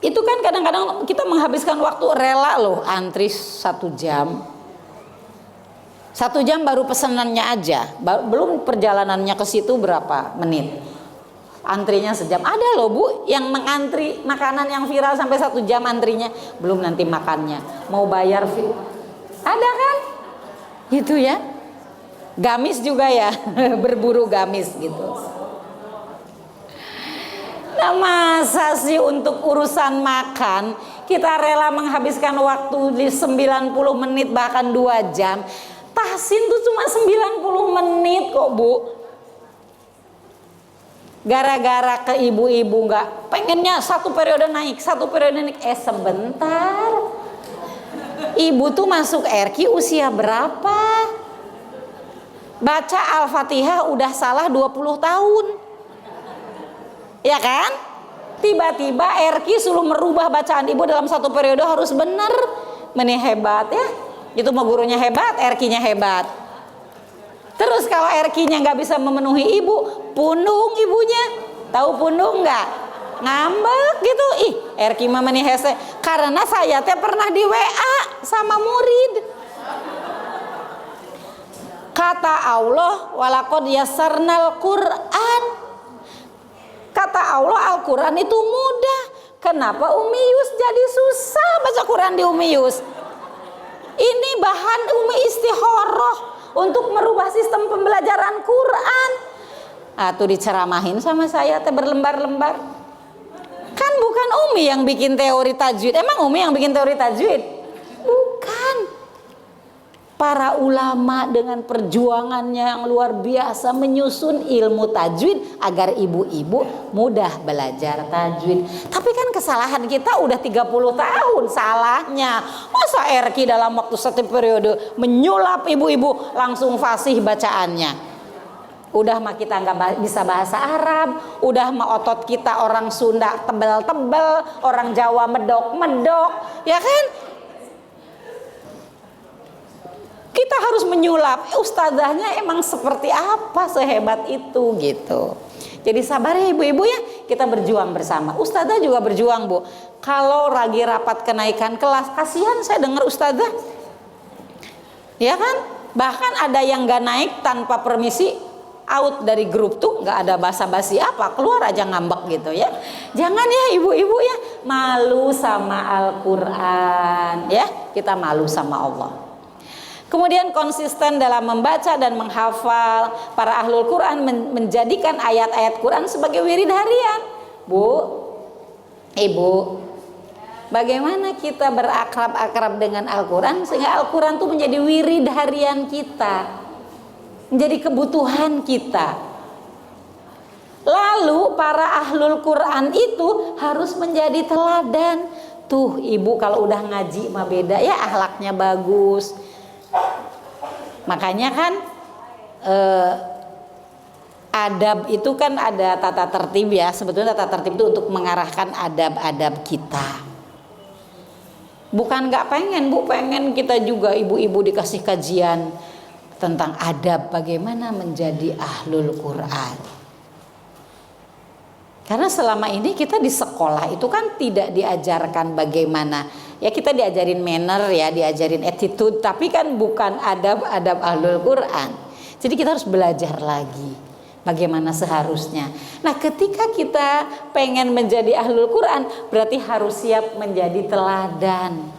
Itu kan kadang-kadang kita menghabiskan waktu rela loh antri 1 jam. 1 jam baru pesanannya aja, belum perjalanannya ke situ berapa menit. Antrinya sejam. Ada loh Bu yang mengantri makanan yang viral sampai 1 jam antrinya, belum nanti makannya. Mau bayar ada kan? Gitu ya. Gamis juga ya, berburu gamis gitu. Nah masa sih untuk urusan makan kita rela menghabiskan waktu di 90 menit bahkan 2 jam. Tahsin tuh cuma 90 menit kok Bu. Gara-gara ke ibu-ibu nggak pengennya satu periode naik. Sebentar. Ibu tuh masuk RQ usia berapa? Baca Al-Fatihah udah salah 20 tahun. Ya kan? Tiba-tiba RQ suruh merubah bacaan ibu dalam satu periode harus benar. Ini hebat ya. Itu mah gurunya hebat, RQ-nya hebat. Terus kalau RQ-nya nggak bisa memenuhi ibu, punung ibunya. Tahu punung nggak? Ngambek gitu. Ih, RQ mah meni hese. Karena saya teh pernah di WA sama murid. Kata Allah, walaqad yassarnal Qur'an. Kata Allah, Al-Quran itu mudah. Kenapa Ummiyus jadi susah baca Quran di Ummiyus? Ini bahan Umi istihoroh untuk merubah sistem pembelajaran Quran. Tuh diceramahin sama saya teh berlembar-lembar. Kan bukan Umi yang bikin teori tajwid. Emang Umi yang bikin teori tajwid? Bukan. Para ulama dengan perjuangannya yang luar biasa menyusun ilmu tajwid agar ibu-ibu mudah belajar tajwid. Tapi kan kesalahan kita udah 30 tahun salahnya. Masa RQ dalam waktu 1 periode menyulap ibu-ibu langsung fasih bacaannya. Udah mah kita nggak bisa bahasa Arab, udah mah otot kita orang Sunda tebel-tebel, orang Jawa medok-medok, ya kan? Kita harus menyulap. Ustazahnya emang seperti apa sehebat itu gitu. Jadi sabar ya ibu-ibu ya, kita berjuang bersama. Ustazah juga berjuang Bu. Kalau lagi rapat kenaikan kelas, kasihan saya dengar ustazah. Ya kan? Bahkan ada yang gak naik tanpa permisi, out dari grup tuh, gak ada basa-basi apa, keluar aja ngambek gitu ya. Jangan ya ibu-ibu ya, malu sama Al-Quran ya, kita malu sama Allah. Kemudian konsisten dalam membaca dan menghafal. Para ahlul Quran menjadikan ayat-ayat Quran sebagai wirid harian. Bu, ibu, bagaimana kita berakrab-akrab dengan Al-Quran sehingga Al-Quran itu menjadi wirid harian kita, menjadi kebutuhan kita. Lalu para ahlul Quran itu harus menjadi teladan. Tuh ibu kalau udah ngaji mah beda ya, akhlaknya bagus. Makanya kan adab itu kan ada tata tertib ya. Sebetulnya tata tertib itu untuk mengarahkan adab-adab kita. Bukan nggak pengen, Bu, pengen kita juga ibu-ibu dikasih kajian tentang adab bagaimana menjadi ahlul Quran. Karena selama ini kita di sekolah itu kan tidak diajarkan bagaimana, ya kita diajarin manner ya, diajarin attitude, tapi kan bukan adab-adab ahlul Quran. Jadi kita harus belajar lagi bagaimana seharusnya. Nah, ketika kita pengen menjadi ahlul Quran, berarti harus siap menjadi teladan.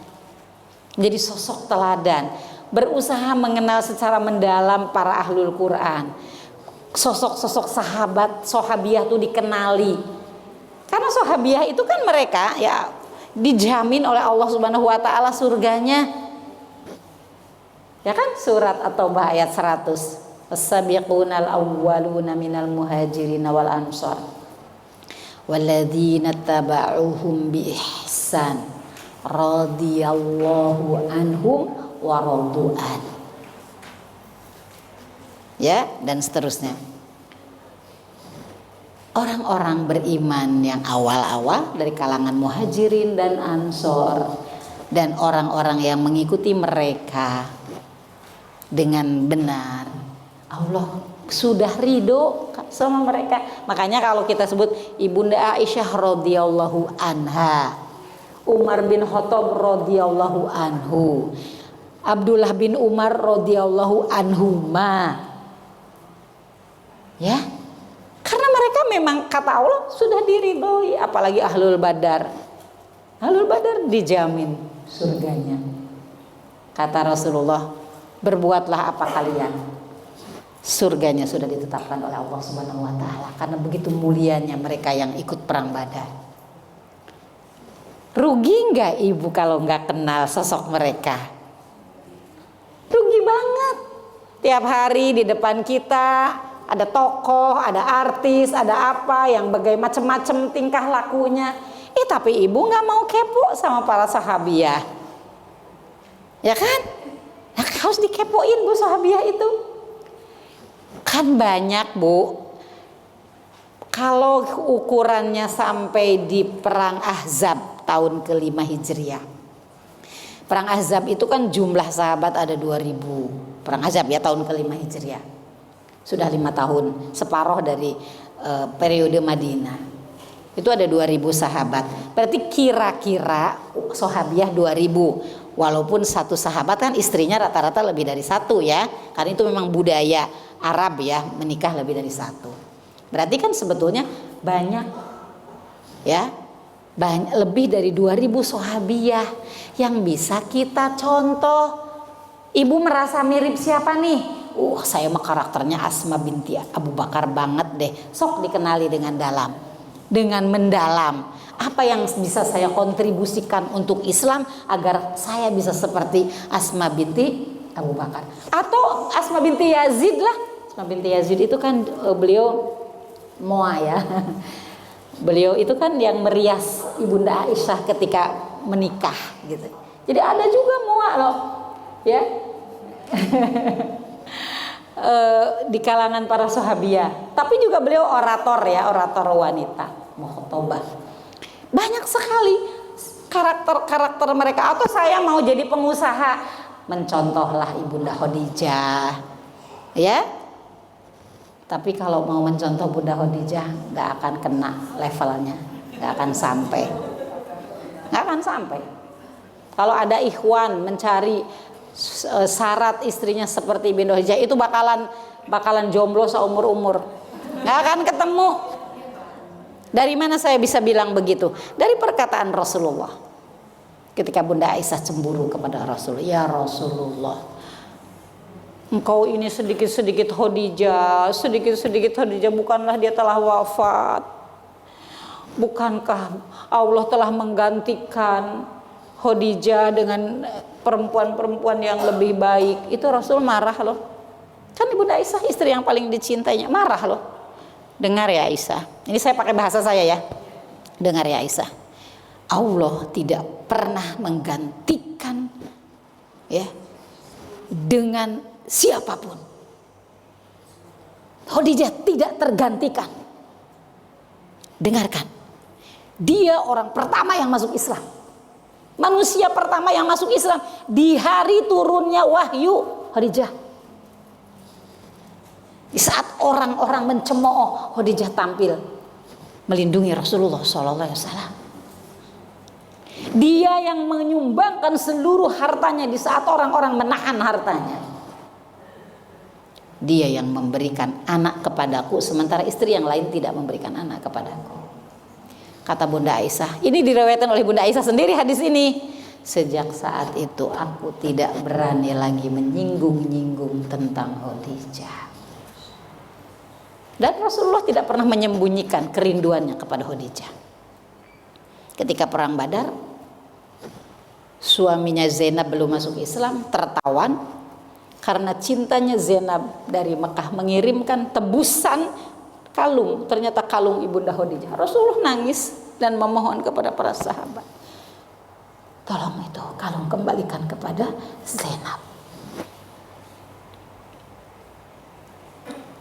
Menjadi sosok teladan, berusaha mengenal secara mendalam para ahlul Quran. Sosok-sosok sahabat, sahabiah itu dikenali. Karena sahabiah itu kan mereka ya dijamin oleh Allah Subhanahu wa taala surganya. Ya kan, surat At-Taubah ayat 100. As-sabiqunal awwaluna minal muhajirin wal ansar walladzina tabauhum bi ihsan radhiyallahu anhum wa radu'an. Ya, dan seterusnya. Orang-orang beriman yang awal-awal dari kalangan muhajirin dan ansor, dan orang-orang yang mengikuti mereka dengan benar, Allah sudah ridho sama mereka. Makanya kalau kita sebut Ibunda Aisyah radhiyallahu anha, Umar bin Khattab radhiyallahu anhu, Abdullah bin Umar radhiyallahu anhuma. Ya, karena mereka memang kata Allah sudah diridhoi, apalagi ahlul badar. Ahlul badar dijamin surganya. Kata Rasulullah, berbuatlah apa kalian, surganya sudah ditetapkan oleh Allah Subhanahu wa taala, karena begitu mulianya mereka yang ikut perang Badar. Rugi nggak ibu kalau nggak kenal sosok mereka? Rugi banget. Tiap hari di depan kita ada tokoh, ada artis, ada apa yang bagaimana macam-macam tingkah lakunya. Tapi ibu nggak mau kepo sama para sahabiah, ya kan? Nah, harus dikepoin Bu sahabiah itu. Kan banyak Bu. Kalau ukurannya sampai di perang Ahzab tahun ke-5 Hijriah. Perang Ahzab itu kan jumlah sahabat ada 2000. Perang Ahzab ya tahun ke-5 Hijriah. Sudah 5 tahun, separuh dari periode Madinah. Itu ada 2000 sahabat. Berarti kira-kira sahabiah 2000. Walaupun satu sahabat kan istrinya rata-rata lebih dari satu ya. Karena itu memang budaya Arab ya, menikah lebih dari satu. Berarti kan sebetulnya banyak ya. Lebih dari 2000 sahabiah yang bisa kita contoh. Ibu merasa mirip siapa nih? Saya mah karakternya Asma binti Abu Bakar banget deh. Sok dikenali dengan dalam, dengan mendalam. Apa yang bisa saya kontribusikan untuk Islam agar saya bisa seperti Asma binti Abu Bakar atau Asma binti Yazid lah. Asma binti Yazid itu kan beliau Moa ya. Beliau itu kan yang merias Ibunda Aisyah ketika menikah gitu. Jadi ada juga Moa loh, ya. Di kalangan para sahabiah. Tapi juga beliau orator ya, orator wanita, mukhotobah. Banyak sekali karakter-karakter mereka. Atau saya mau jadi pengusaha, mencontohlah Ibunda Khadijah, ya. Tapi kalau mau mencontoh Bunda Khadijah, nggak akan kena levelnya, nggak akan sampai, nggak akan sampai. Kalau ada ikhwan mencari syarat istrinya seperti Bunda Khadijah, itu bakalan jomblo seumur-umur, nggak akan ketemu. Dari mana saya bisa bilang begitu? Dari perkataan Rasulullah. Ketika Bunda Aisyah cemburu kepada Rasulullah, ya Rasulullah, engkau ini sedikit-sedikit Khadijah, sedikit-sedikit Khadijah, bukanlah dia telah wafat? Bukankah Allah telah menggantikan Khadijah dengan perempuan-perempuan yang lebih baik? Itu Rasul marah loh. Kan Ibunda Aisyah istri yang paling dicintainya, marah loh. dengar ya Aisyah. Ini saya pakai bahasa saya ya. Dengar ya Aisyah. Allah tidak pernah menggantikan ya dengan siapapun. Khadijah tidak tergantikan. Dengarkan. Dia orang pertama yang masuk Islam. Manusia pertama yang masuk Islam di hari turunnya wahyu, Khadijah. Di saat orang-orang mencemooh, Khadijah tampil melindungi Rasulullah SAW. Dia yang menyumbangkan seluruh hartanya di saat orang-orang menahan hartanya. Dia yang memberikan anak kepadaku, sementara istri yang lain tidak memberikan anak kepadaku. Kata Bunda Aisyah, ini diriwayatkan oleh Bunda Aisyah sendiri hadis ini. Sejak saat itu aku tidak berani lagi menyinggung-nyinggung tentang Khadijah. Dan Rasulullah tidak pernah menyembunyikan kerinduannya kepada Khadijah. Ketika perang Badar, suaminya Zainab belum masuk Islam, tertawan karena cintanya Zainab dari Mekah mengirimkan tebusan kalung, ternyata kalung ibunda Khadijah. Rasulullah nangis dan memohon kepada para sahabat, tolong itu kalung kembalikan kepada Zainab.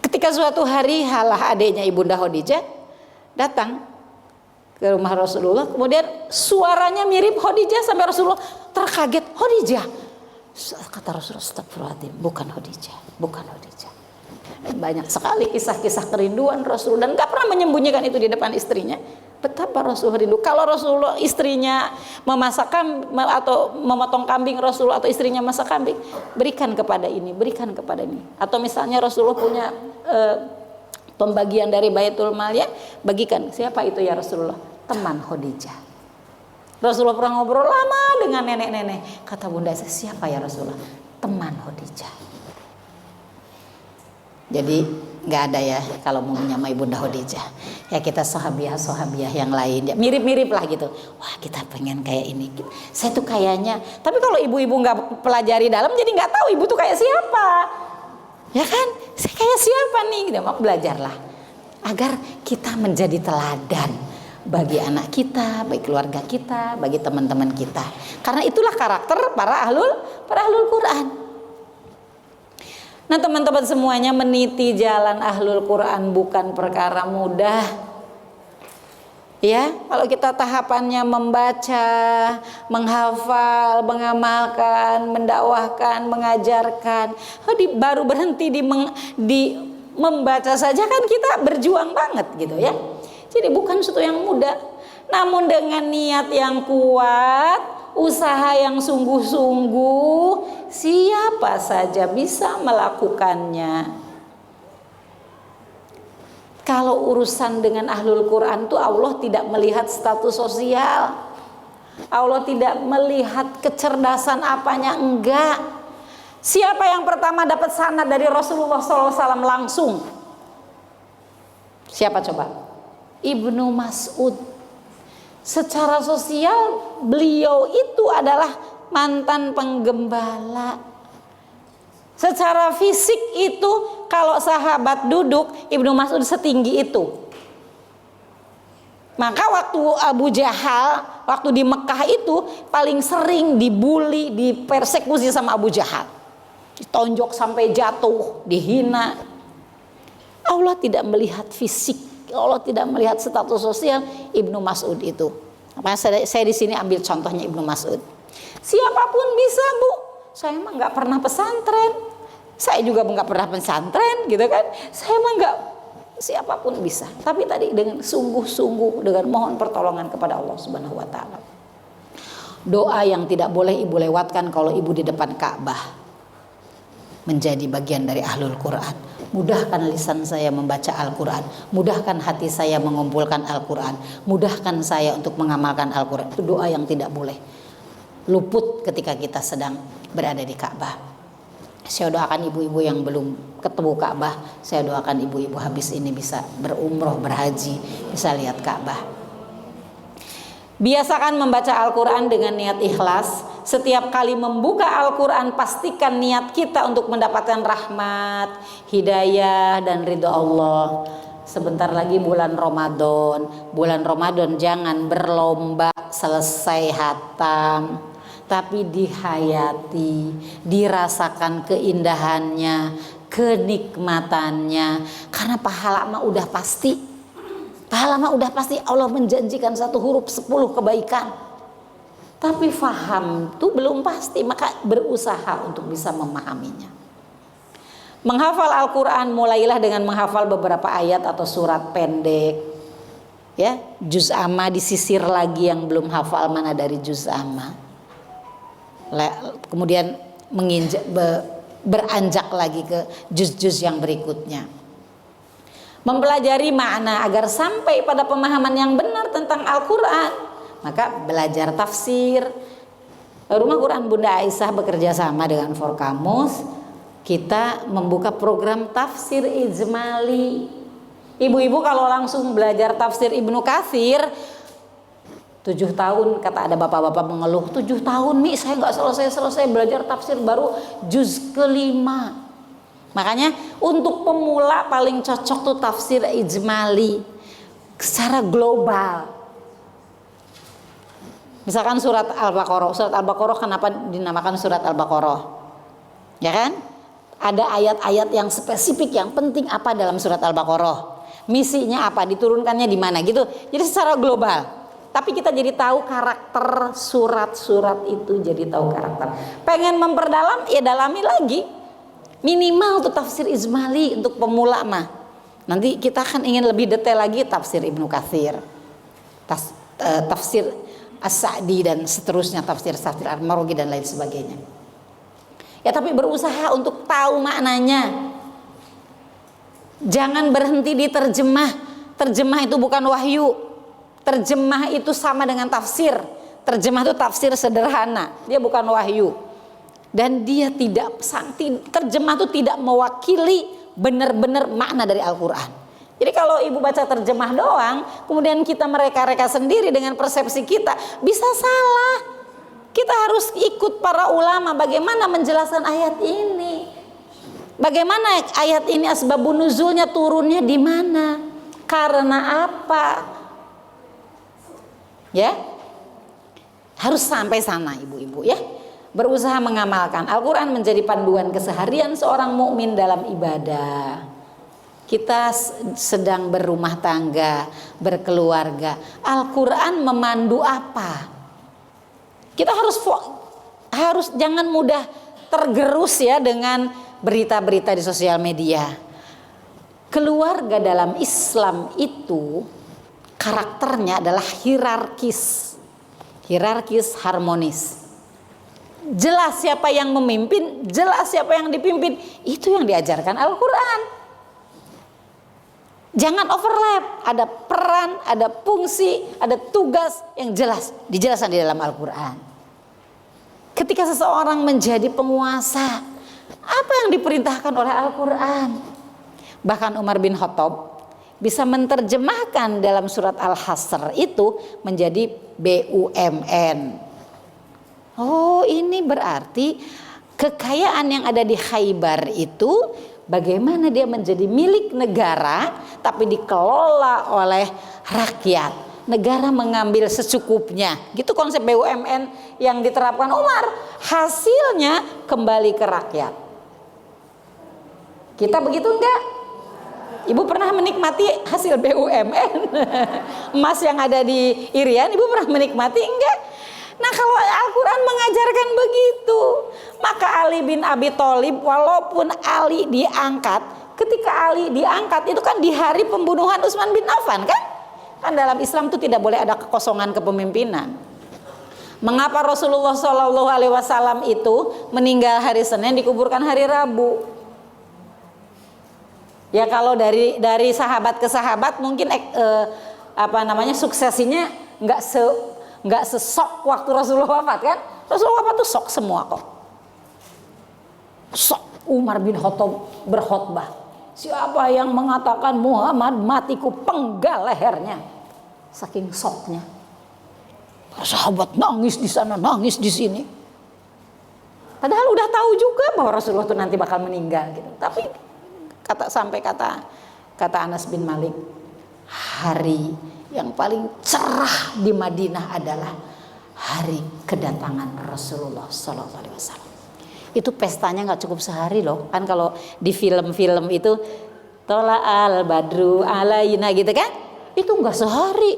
Ketika suatu hari halah adiknya ibunda Khadijah datang ke rumah Rasulullah, kemudian suaranya mirip Khadijah sampai Rasulullah terkaget. Khadijah, kata Rasulullah, astagfirullahaladzim, bukan Khadijah, bukan Khadijah. Banyak sekali kisah-kisah kerinduan Rasul dan gak pernah menyembunyikan itu di depan istrinya. Betapa Rasul rindu. Kalau Rasulullah istrinya memasak atau memotong kambing, Rasulullah atau istrinya masak kambing, berikan kepada ini, berikan kepada ini. Atau misalnya Rasulullah punya pembagian dari Baitul Mal, ya, bagikan. Siapa itu ya Rasulullah? Teman Khadijah. Rasulullah pernah ngobrol lama dengan nenek-nenek. Kata Bunda Aisyah, siapa ya Rasulullah? Teman Khadijah. Jadi nggak ada ya kalau mau menyamai Bunda Khadijah. Ya kita sahabiah yang lain ya mirip-mirip lah gitu. Wah kita pengen kayak ini. Saya tuh kayaknya. Tapi kalau ibu-ibu nggak pelajari dalam, jadi nggak tahu ibu tuh kayak siapa. Ya kan? Saya kayak siapa nih? Gitu. Mau belajarlah agar kita menjadi teladan bagi anak kita, bagi keluarga kita, bagi teman-teman kita. Karena itulah karakter para ahlul Quran. Nah teman-teman semuanya, meniti jalan ahlul Quran bukan perkara mudah. Ya, kalau kita tahapannya membaca, menghafal, mengamalkan, mendakwahkan, mengajarkan, baru berhenti di membaca saja kan kita berjuang banget gitu ya. Jadi bukan sesuatu yang mudah. Namun dengan niat yang kuat, usaha yang sungguh-sungguh, siapa saja bisa melakukannya. Kalau urusan dengan ahlul Quran tuh Allah tidak melihat status sosial, Allah tidak melihat kecerdasan apanya, enggak. Siapa yang pertama dapat sanad dari Rasulullah SAW langsung? Siapa coba? Ibnu Mas'ud. Secara sosial beliau itu adalah mantan penggembala. Secara fisik itu kalau sahabat duduk, Ibnu Mas'ud setinggi itu. Maka waktu Abu Jahal, waktu di Mekah itu paling sering dibully, dipersekusi sama Abu Jahal. Ditonjok sampai jatuh, dihina. Allah tidak melihat fisik, Allah tidak melihat status sosial Ibnu Mas'ud itu. Saya di sini ambil contohnya Ibnu Mas'ud. Siapapun bisa, Bu. Saya mah nggak pernah pesantren. Saya juga nggak pernah pesantren, gitu kan? Saya mah nggak, siapapun bisa. Tapi tadi dengan sungguh-sungguh, dengan mohon pertolongan kepada Allah Subhanahu Wa Taala. Doa yang tidak boleh ibu lewatkan kalau ibu di depan Ka'bah, menjadi bagian dari ahlul Quran. Mudahkan lisan saya membaca Al-Quran, mudahkan hati saya mengumpulkan Al-Quran, mudahkan saya untuk mengamalkan Al-Quran. Itu doa yang tidak boleh luput ketika kita sedang berada di Ka'bah. Saya doakan ibu-ibu yang belum ketemu Ka'bah, saya doakan ibu-ibu habis ini bisa berumroh, berhaji, bisa lihat Ka'bah. Biasakan membaca Al-Quran dengan niat ikhlas. Setiap kali membuka Al-Quran, pastikan niat kita untuk mendapatkan rahmat, hidayah, dan ridho Allah. sebentar lagi bulan Ramadan. Bulan Ramadan jangan berlomba selesai hatam, tapi dihayati, dirasakan keindahannya, kenikmatannya. Karena pahala mah udah pasti. Pahala mah udah pasti, Allah menjanjikan 1 huruf 10 kebaikan. Tapi faham itu belum pasti, maka berusaha untuk bisa memahaminya. Menghafal Al-Quran mulailah dengan menghafal beberapa ayat atau surat pendek. Ya, juz amma disisir lagi yang belum hafal mana dari juz amma. Kemudian beranjak lagi ke juz-juz yang berikutnya. Mempelajari makna agar sampai pada pemahaman yang benar tentang Al-Quran, maka belajar tafsir. Rumah Quran Bunda Aisyah bekerja sama dengan Forkamus. Kita membuka program tafsir ijmali. Ibu-ibu kalau langsung belajar tafsir Ibnu Katsir 7 tahun, kata ada bapak-bapak mengeluh, 7 tahun Mi saya nggak selesai belajar tafsir, baru juz ke-5. Makanya untuk pemula paling cocok tuh tafsir ijmali secara global. Misalkan surat Al-Baqarah kenapa dinamakan surat Al-Baqarah? Ya kan? Ada ayat-ayat yang spesifik yang penting apa dalam surat Al-Baqarah? Misinya apa? Diturunkannya di mana gitu. Jadi secara global. Tapi kita jadi tahu karakter surat-surat itu, jadi tahu karakter. Pengen memperdalam, ya dalami lagi. Minimal untuk tafsir ijmali untuk pemula mah. Nanti kita akan ingin lebih detail lagi tafsir Ibnu Katsir, tafsir As-Sa'di dan seterusnya, tafsir Al-Marughi dan lain sebagainya. Ya tapi berusaha untuk tahu maknanya. Jangan berhenti di terjemah. Terjemah itu bukan wahyu. Terjemah itu sama dengan tafsir. Terjemah itu tafsir sederhana. Dia bukan wahyu. Dan dia terjemah itu tidak mewakili benar-benar makna dari Al-Quran. Jadi kalau ibu baca terjemah doang, kemudian kita mereka-reka sendiri dengan persepsi kita, bisa salah. Kita harus ikut para ulama bagaimana menjelaskan ayat ini. Bagaimana ayat ini asbabun nuzulnya, turunnya di mana? Karena apa? Ya. Harus sampai sana ibu-ibu ya. Berusaha mengamalkan Al-Quran menjadi panduan keseharian seorang mukmin dalam ibadah. Kita sedang berumah tangga, berkeluarga. Al-Quran memandu apa? Kita harus jangan mudah tergerus ya dengan berita-berita di sosial media. Keluarga dalam Islam itu karakternya adalah hierarkis harmonis. Jelas siapa yang memimpin, jelas siapa yang dipimpin. Itu yang diajarkan Al-Quran. Jangan overlap. Ada peran, ada fungsi, ada tugas yang jelas dijelaskan di dalam Al-Quran. Ketika seseorang menjadi penguasa, apa yang diperintahkan oleh Al-Quran? Bahkan Umar bin Khattab bisa menerjemahkan dalam surat Al-Hasr itu menjadi BUMN. Oh, ini berarti kekayaan yang ada di Khaybar itu bagaimana dia menjadi milik negara tapi dikelola oleh rakyat. Negara mengambil secukupnya. Gitu konsep BUMN yang diterapkan Umar. Hasilnya kembali ke rakyat. Kita begitu enggak? Ibu pernah menikmati hasil BUMN? Emas yang ada di Irian, ibu pernah menikmati enggak? Nah kalau Al-Quran mengajarkan begitu, maka Ali bin Abi Thalib walaupun Ali diangkat, ketika Ali diangkat itu kan di hari pembunuhan Utsman bin Affan kan? Kan dalam Islam itu tidak boleh ada kekosongan kepemimpinan. Mengapa Rasulullah SAW itu meninggal hari Senin dikuburkan hari Rabu? Ya kalau dari sahabat ke sahabat mungkin suksesinya nggak sesok waktu Rasulullah wafat kan? Rasulullah wafat tuh sok semua kok. Sok. Umar bin Khattab berkhutbah. Siapa yang mengatakan Muhammad matiku penggal lehernya. Saking soknya. Sahabat nangis di sana, nangis di sini. Padahal udah tahu juga bahwa Rasulullah itu nanti bakal meninggal gitu. Tapi kata Kata Anas bin Malik, hari yang paling cerah di Madinah adalah hari kedatangan Rasulullah SAW. Itu pestanya nggak cukup sehari loh. Kan kalau di film-film itu tola al badru alaina gitu kan, itu nggak sehari.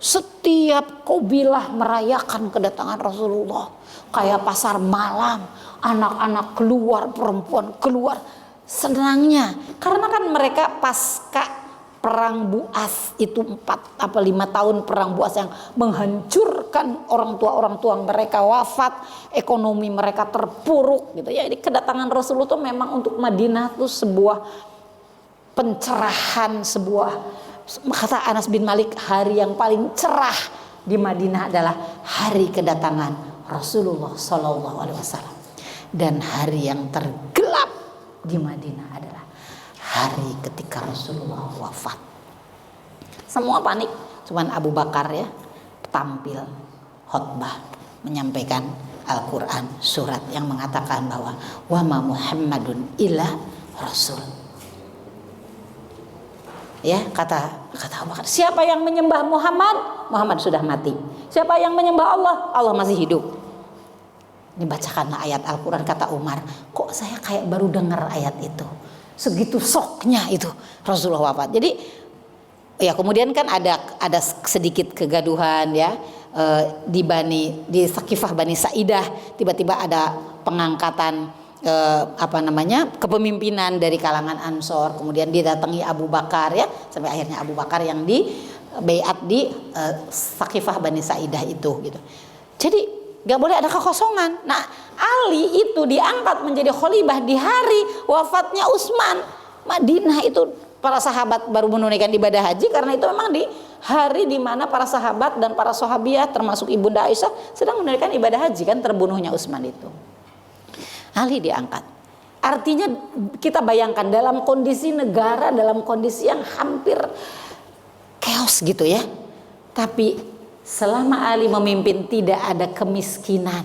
Setiap kabilah merayakan kedatangan Rasulullah. Kayak pasar malam, anak-anak keluar, perempuan keluar, senangnya. Karena kan mereka pasca perang Buas itu 4 apa 5 tahun perang Buas yang menghancurkan orang tua mereka wafat, ekonomi mereka terpuruk gitu ya. Jadi kedatangan Rasulullah itu memang untuk Madinah itu sebuah pencerahan, sebuah, kata Anas bin Malik, hari yang paling cerah di Madinah adalah hari kedatangan Rasulullah Sallallahu Alaihi Wasallam. Dan hari yang tergelap di Madinah adalah hari ketika Rasulullah wafat. Semua panik, cuman Abu Bakar ya tampil khutbah menyampaikan Al-Quran, surat yang mengatakan bahwa wa ma Muhammadun illa rasul. Ya, kata Abu Bakar, siapa yang menyembah Muhammad? Muhammad sudah mati. Siapa yang menyembah Allah? Allah masih hidup. Dibacakanlah ayat Al-Quran. Kata Umar, kok saya kayak baru dengar ayat itu, segitu soknya itu Rasulullah wafat. Jadi ya kemudian kan ada sedikit kegaduhan ya, di Sakifah Bani Sa'idah tiba-tiba ada pengangkatan kepemimpinan dari kalangan Ansor, kemudian didatangi Abu Bakar ya, sampai akhirnya Abu Bakar yang di baiat di Sakifah Bani Sa'idah itu gitu. Jadi nggak boleh ada kekosongan. Nah, Ali itu diangkat menjadi khalifah di hari wafatnya Utsman. Madinah itu para sahabat baru menunaikan ibadah haji, karena itu memang di hari di mana para sahabat dan para sahabiah termasuk Ibunda Aisyah sedang menunaikan ibadah haji kan, terbunuhnya Utsman itu. Ali diangkat. Artinya kita bayangkan dalam kondisi negara, dalam kondisi yang hampir chaos gitu ya. Tapi selama Ali memimpin tidak ada kemiskinan.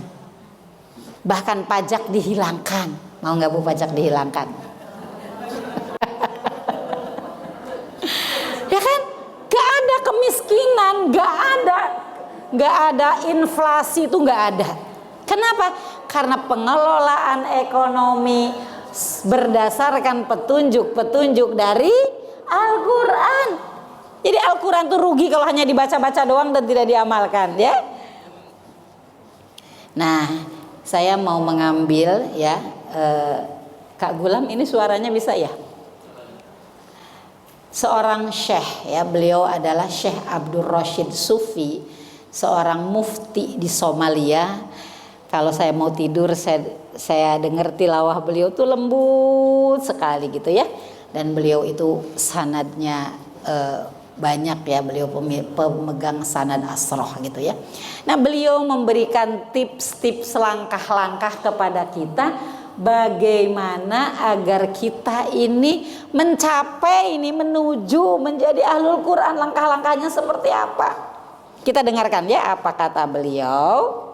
Bahkan pajak dihilangkan. Mau nggak Bu pajak dihilangkan? Ya kan? Gak ada kemiskinan, gak ada inflasi, itu gak ada. Kenapa? Karena pengelolaan ekonomi berdasarkan petunjuk-petunjuk dari Al-Quran. Jadi Al-Quran itu rugi kalau hanya dibaca-baca doang dan tidak diamalkan ya. Nah, saya mau mengambil ya, Kak Gulam ini suaranya bisa ya? Seorang syekh ya, beliau adalah Syekh Abdul Rashid Sufi, seorang mufti di Somalia. Kalau saya mau tidur saya dengar tilawah beliau tuh lembut sekali gitu ya. Dan beliau itu sanadnya banyak ya, beliau pemegang sanad asroh gitu ya. Nah, beliau memberikan tips-tips langkah-langkah kepada kita bagaimana agar kita ini mencapai ini, menuju menjadi ahlul Quran. Langkah-langkahnya seperti apa? Kita dengarkan ya apa kata beliau.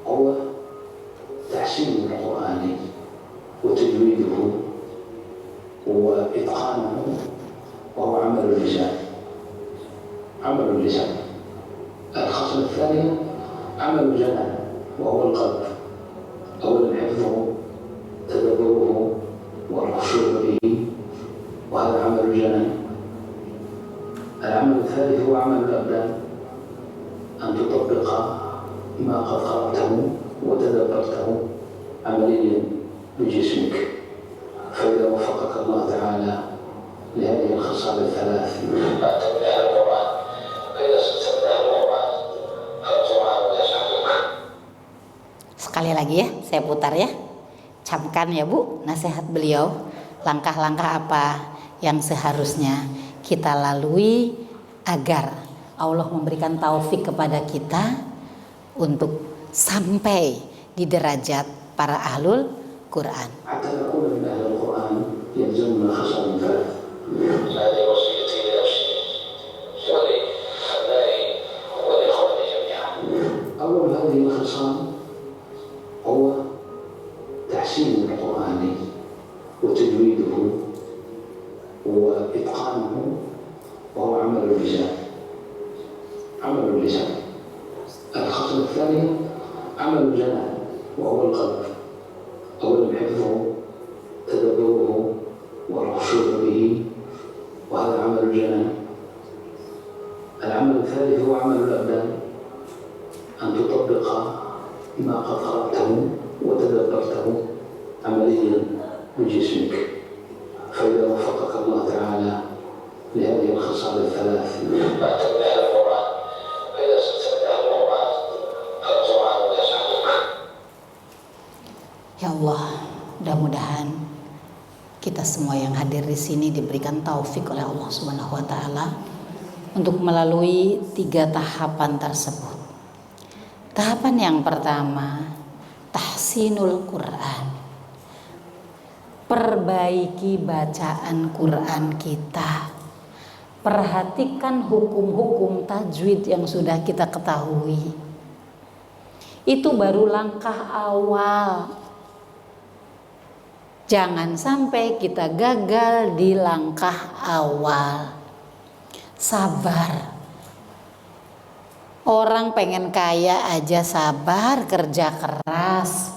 هو تحسين القرآن وتجويده وإتقانه، وهو عمل اللسان. الخصلة الثانية عمل الجنان وهو القلب، أولا حفظه تدبره والخشوع به، وهذا عمل الجنان. العمل الثالث هو عمل الأبدان، أن تطبق ما قد قرأته وتدبرته عمليا بجسمك. فإذا وفقك الله تعالى لهذه الخصال الثلاث بعد من أهل القرآن، فإذا صرت من أهل القرآن فالقرآن يسعدك. Sekali lagi ya, saya putar ya. Camkan ya Bu, nasihat beliau, langkah-langkah apa yang seharusnya kita lalui agar Allah memberikan taufik kepada kita untuk sampai di derajat para ahlul Quran. وإتقانه وهو عمل اللسان. عمل اللسان. الخصلة الثانية عمل الجنان وهو القلب. أولا حفظه، تدبره، والخشوع به، وهذا عمل الجنان. العمل الثالث هو عمل الأبدان، أن تطبق ما قد قرأته وتدبرته عمليا بجسمك. فإذا وفقك الله تعالى لهذه الخصال الثلاث فأتم بأهل القرآن، فإذا صرت من أهل القرآن فالقرآن يسعدك. Ya Allah, mudah-mudahan kita semua yang hadir di sini diberikan taufik oleh Allah Subhanahu wa taala untuk melalui 3 tahapan tersebut. Tahapan yang pertama, tahsinul Quran. Perbaiki bacaan Quran kita. Perhatikan hukum-hukum tajwid yang sudah kita ketahui. Itu baru langkah awal. Jangan sampai kita gagal di langkah awal. Sabar. Orang pengen kaya aja sabar, kerja keras.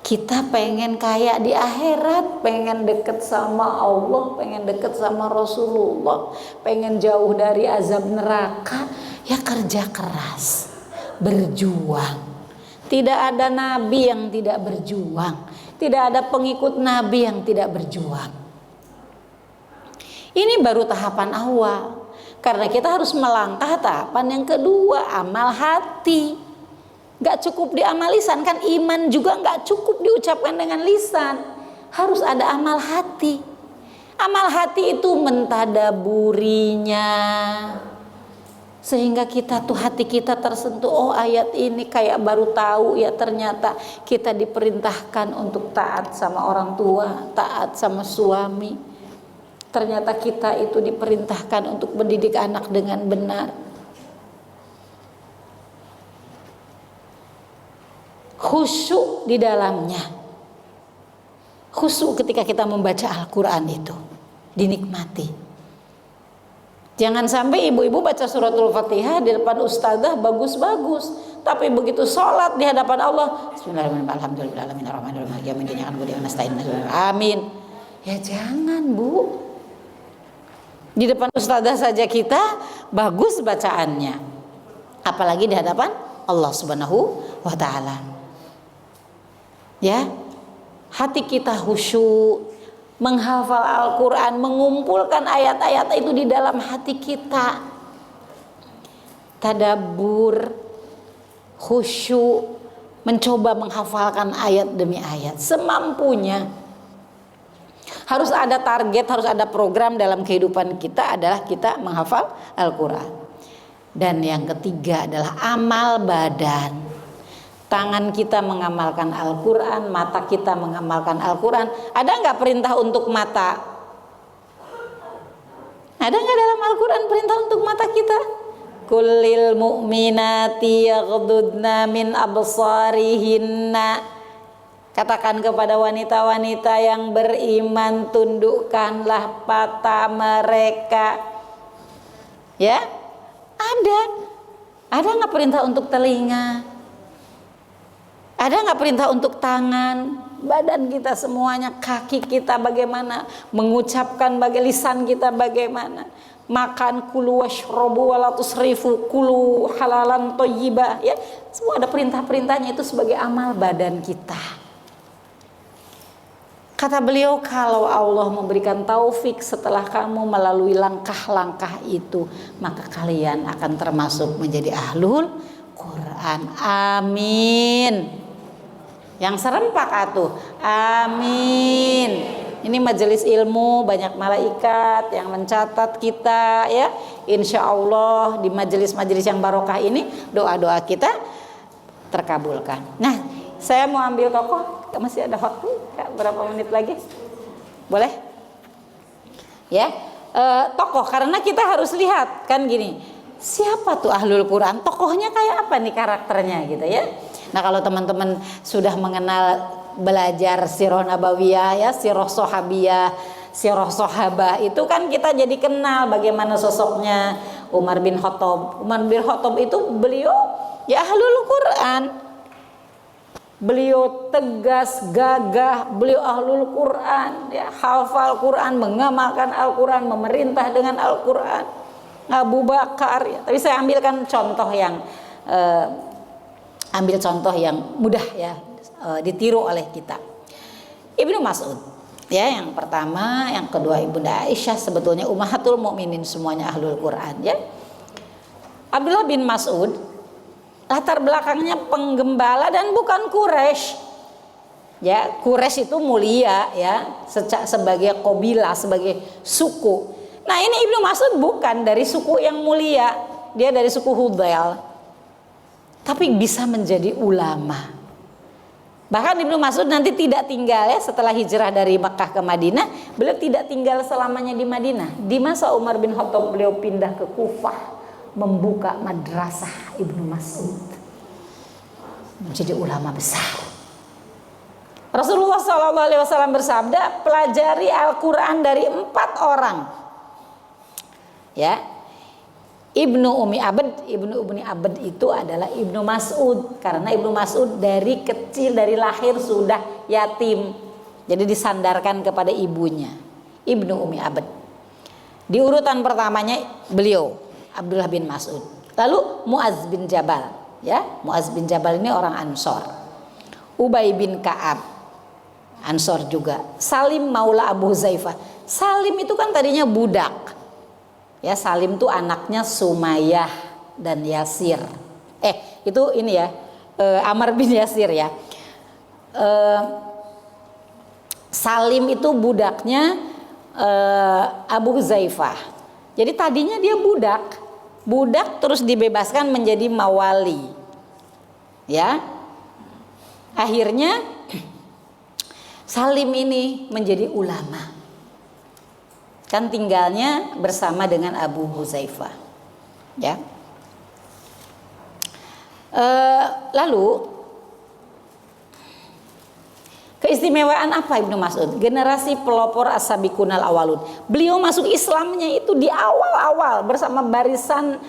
Kita pengen kaya di akhirat, pengen deket sama Allah, pengen deket sama Rasulullah, pengen jauh dari azab neraka, ya kerja keras, berjuang. Tidak ada nabi yang tidak berjuang, tidak ada pengikut nabi yang tidak berjuang. Ini baru tahapan awal, karena kita harus melangkah tahapan yang kedua, amal hati. Gak cukup di amal lisan, kan iman juga gak cukup diucapkan dengan lisan, harus ada amal hati. Amal hati itu mentadaburinya, sehingga kita tuh hati kita tersentuh. Oh, ayat ini kayak baru tahu ya, ternyata kita diperintahkan untuk taat sama orang tua, taat sama suami. Ternyata kita itu diperintahkan untuk mendidik anak dengan benar. Khusyuk di dalamnya. Khusyuk ketika kita membaca Al-Quran itu dinikmati. Jangan sampai ibu-ibu baca suratul Fatihah di depan ustazah bagus-bagus, tapi begitu sholat di hadapan Allah, amin. Ya jangan, Bu. Di depan ustazah saja kita bagus bacaannya, apalagi di hadapan Allah Subhanahu wa taala. Ya, hati kita khusyuk, menghafal Al-Quran, mengumpulkan ayat-ayat itu di dalam hati kita. Tadabbur, khusyuk, mencoba menghafalkan ayat demi ayat semampunya. Harus ada target, harus ada program dalam kehidupan kita, adalah kita menghafal Al-Quran. Dan yang ketiga adalah amal badan. Tangan kita mengamalkan Al-Quran, mata kita mengamalkan Al-Quran. Ada nggak perintah untuk mata? Ada nggak dalam Al-Quran perintah untuk mata kita? Kullil mu'minati yaghdudna min absarihinna. Katakan kepada wanita-wanita yang beriman, tundukkanlah mata mereka. Ya, ada nggak perintah untuk telinga? Ada nggak perintah untuk tangan, badan kita semuanya, kaki kita bagaimana, mengucapkan lisan kita bagaimana, makan, kulu washrobu wala tusrifu, kulu halalan thayyibah, ya semua ada perintah-perintahnya, itu sebagai amal badan kita. Kata beliau, kalau Allah memberikan taufik setelah kamu melalui langkah-langkah itu, maka kalian akan termasuk menjadi ahlul Quran. Amin. Yang serempak atuh, amin. Ini majelis ilmu, banyak malaikat yang mencatat kita, ya. Insya Allah di majelis-majelis yang barokah ini doa-doa kita terkabulkan. Nah, saya mau ambil tokoh, masih ada waktu, berapa menit lagi? Boleh? Ya, tokoh, karena kita harus lihat kan gini, siapa tuh ahlul Quran? Tokohnya kayak apa nih karakternya gitu ya? Nah, kalau teman-teman sudah mengenal, belajar sirah nabawiyah, ya, sirah sahabiyah, sirah sahabah itu kan kita jadi kenal bagaimana sosoknya Umar bin Khattab. Umar bin Khattab itu beliau ya ahlul Quran. Beliau tegas, gagah, beliau ahlul Quran, ya, hafal Quran, mengamalkan Al-Quran, memerintah dengan Al-Quran. Abu Bakar, ya. Tapi saya ambilkan contoh yang mudah ya, ditiru oleh kita. Ibnu Mas'ud, ya, yang pertama, yang kedua Ibunda Aisyah, sebetulnya ummahatul mukminin semuanya ahlul Quran, ya. Abdullah bin Mas'ud latar belakangnya penggembala dan bukan Quraisy. Ya, Quraisy itu mulia ya, sebagai kabilah, sebagai suku. Nah, ini Ibnu Mas'ud bukan dari suku yang mulia, dia dari suku Hudzail. Tapi bisa menjadi ulama. Bahkan Ibnu Mas'ud nanti tidak tinggal ya, setelah hijrah dari Makkah ke Madinah, beliau tidak tinggal selamanya di Madinah. Di masa Umar bin Khattab beliau pindah ke Kufah, membuka madrasah Ibnu Mas'ud, menjadi ulama besar. Rasulullah SAW bersabda, pelajari Al-Quran dari 4 orang. Ya, Ibnu Umi Abd itu adalah Ibnu Mas'ud, karena Ibnu Mas'ud dari kecil, dari lahir sudah yatim, jadi disandarkan kepada ibunya. Ibnu Umi Abd. Di urutan pertamanya beliau Abdullah bin Mas'ud. Lalu Muaz bin Jabal, ya. Muaz bin Jabal ini orang Ansor. Ubay bin Ka'ab, Ansor juga. Salim maula Abu Huzaifah. Salim itu kan tadinya budak. Ya, Salim itu anaknya Sumayyah dan Yasir. Itu ini ya, Amr bin Yasir ya. Salim itu budaknya Abu Huzaifah. Jadi tadinya dia budak terus dibebaskan menjadi mawali. Ya. Akhirnya Salim ini menjadi ulama. Kan tinggalnya bersama dengan Abu Huzaifah. Ya. Lalu keistimewaan apa Ibnu Mas'ud? Generasi pelopor as-sabiqunal awalun. Beliau masuk Islamnya itu di awal-awal bersama barisan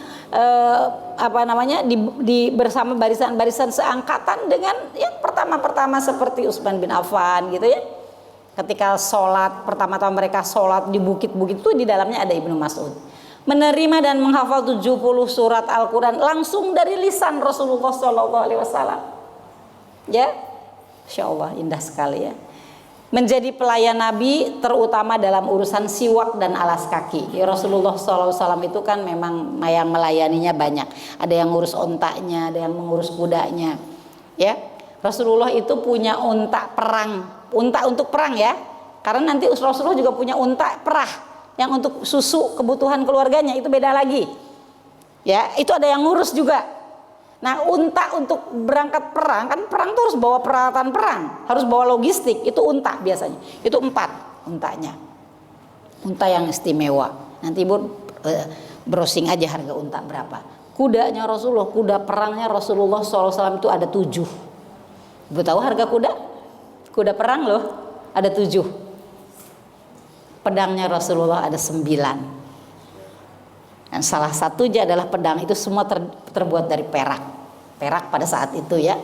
bersama barisan-barisan seangkatan dengan yang pertama-pertama seperti Utsman bin Affan gitu ya. Ketika sholat, pertama-tama mereka sholat di bukit-bukit itu di dalamnya ada Ibnu Mas'ud. Menerima dan menghafal 70 surat Al-Quran langsung dari lisan Rasulullah SAW. Ya, Insya Allah indah sekali ya. Menjadi pelayan Nabi terutama dalam urusan siwak dan alas kaki. Ya, Rasulullah SAW itu kan memang yang melayaninya banyak. Ada yang ngurus ontaknya, ada yang mengurus kudanya. Ya, Rasulullah itu punya unta perang, unta untuk perang ya. Karena nanti Rasulullah juga punya unta perah yang untuk susu kebutuhan keluarganya, itu beda lagi. Ya, itu ada yang ngurus juga. Nah, unta untuk berangkat perang, kan perang tuh harus bawa peralatan perang, harus bawa logistik, itu unta biasanya. Itu 4 untanya. Unta yang istimewa. Nanti Ibu browsing aja harga unta berapa. Kudanya Rasulullah, kuda perangnya Rasulullah SAW itu ada 7. Ibu tahu harga kuda? Kuda perang loh, ada 7. Pedangnya Rasulullah ada 9. Dan salah satunya adalah pedang itu semua terbuat dari perak pada saat itu ya.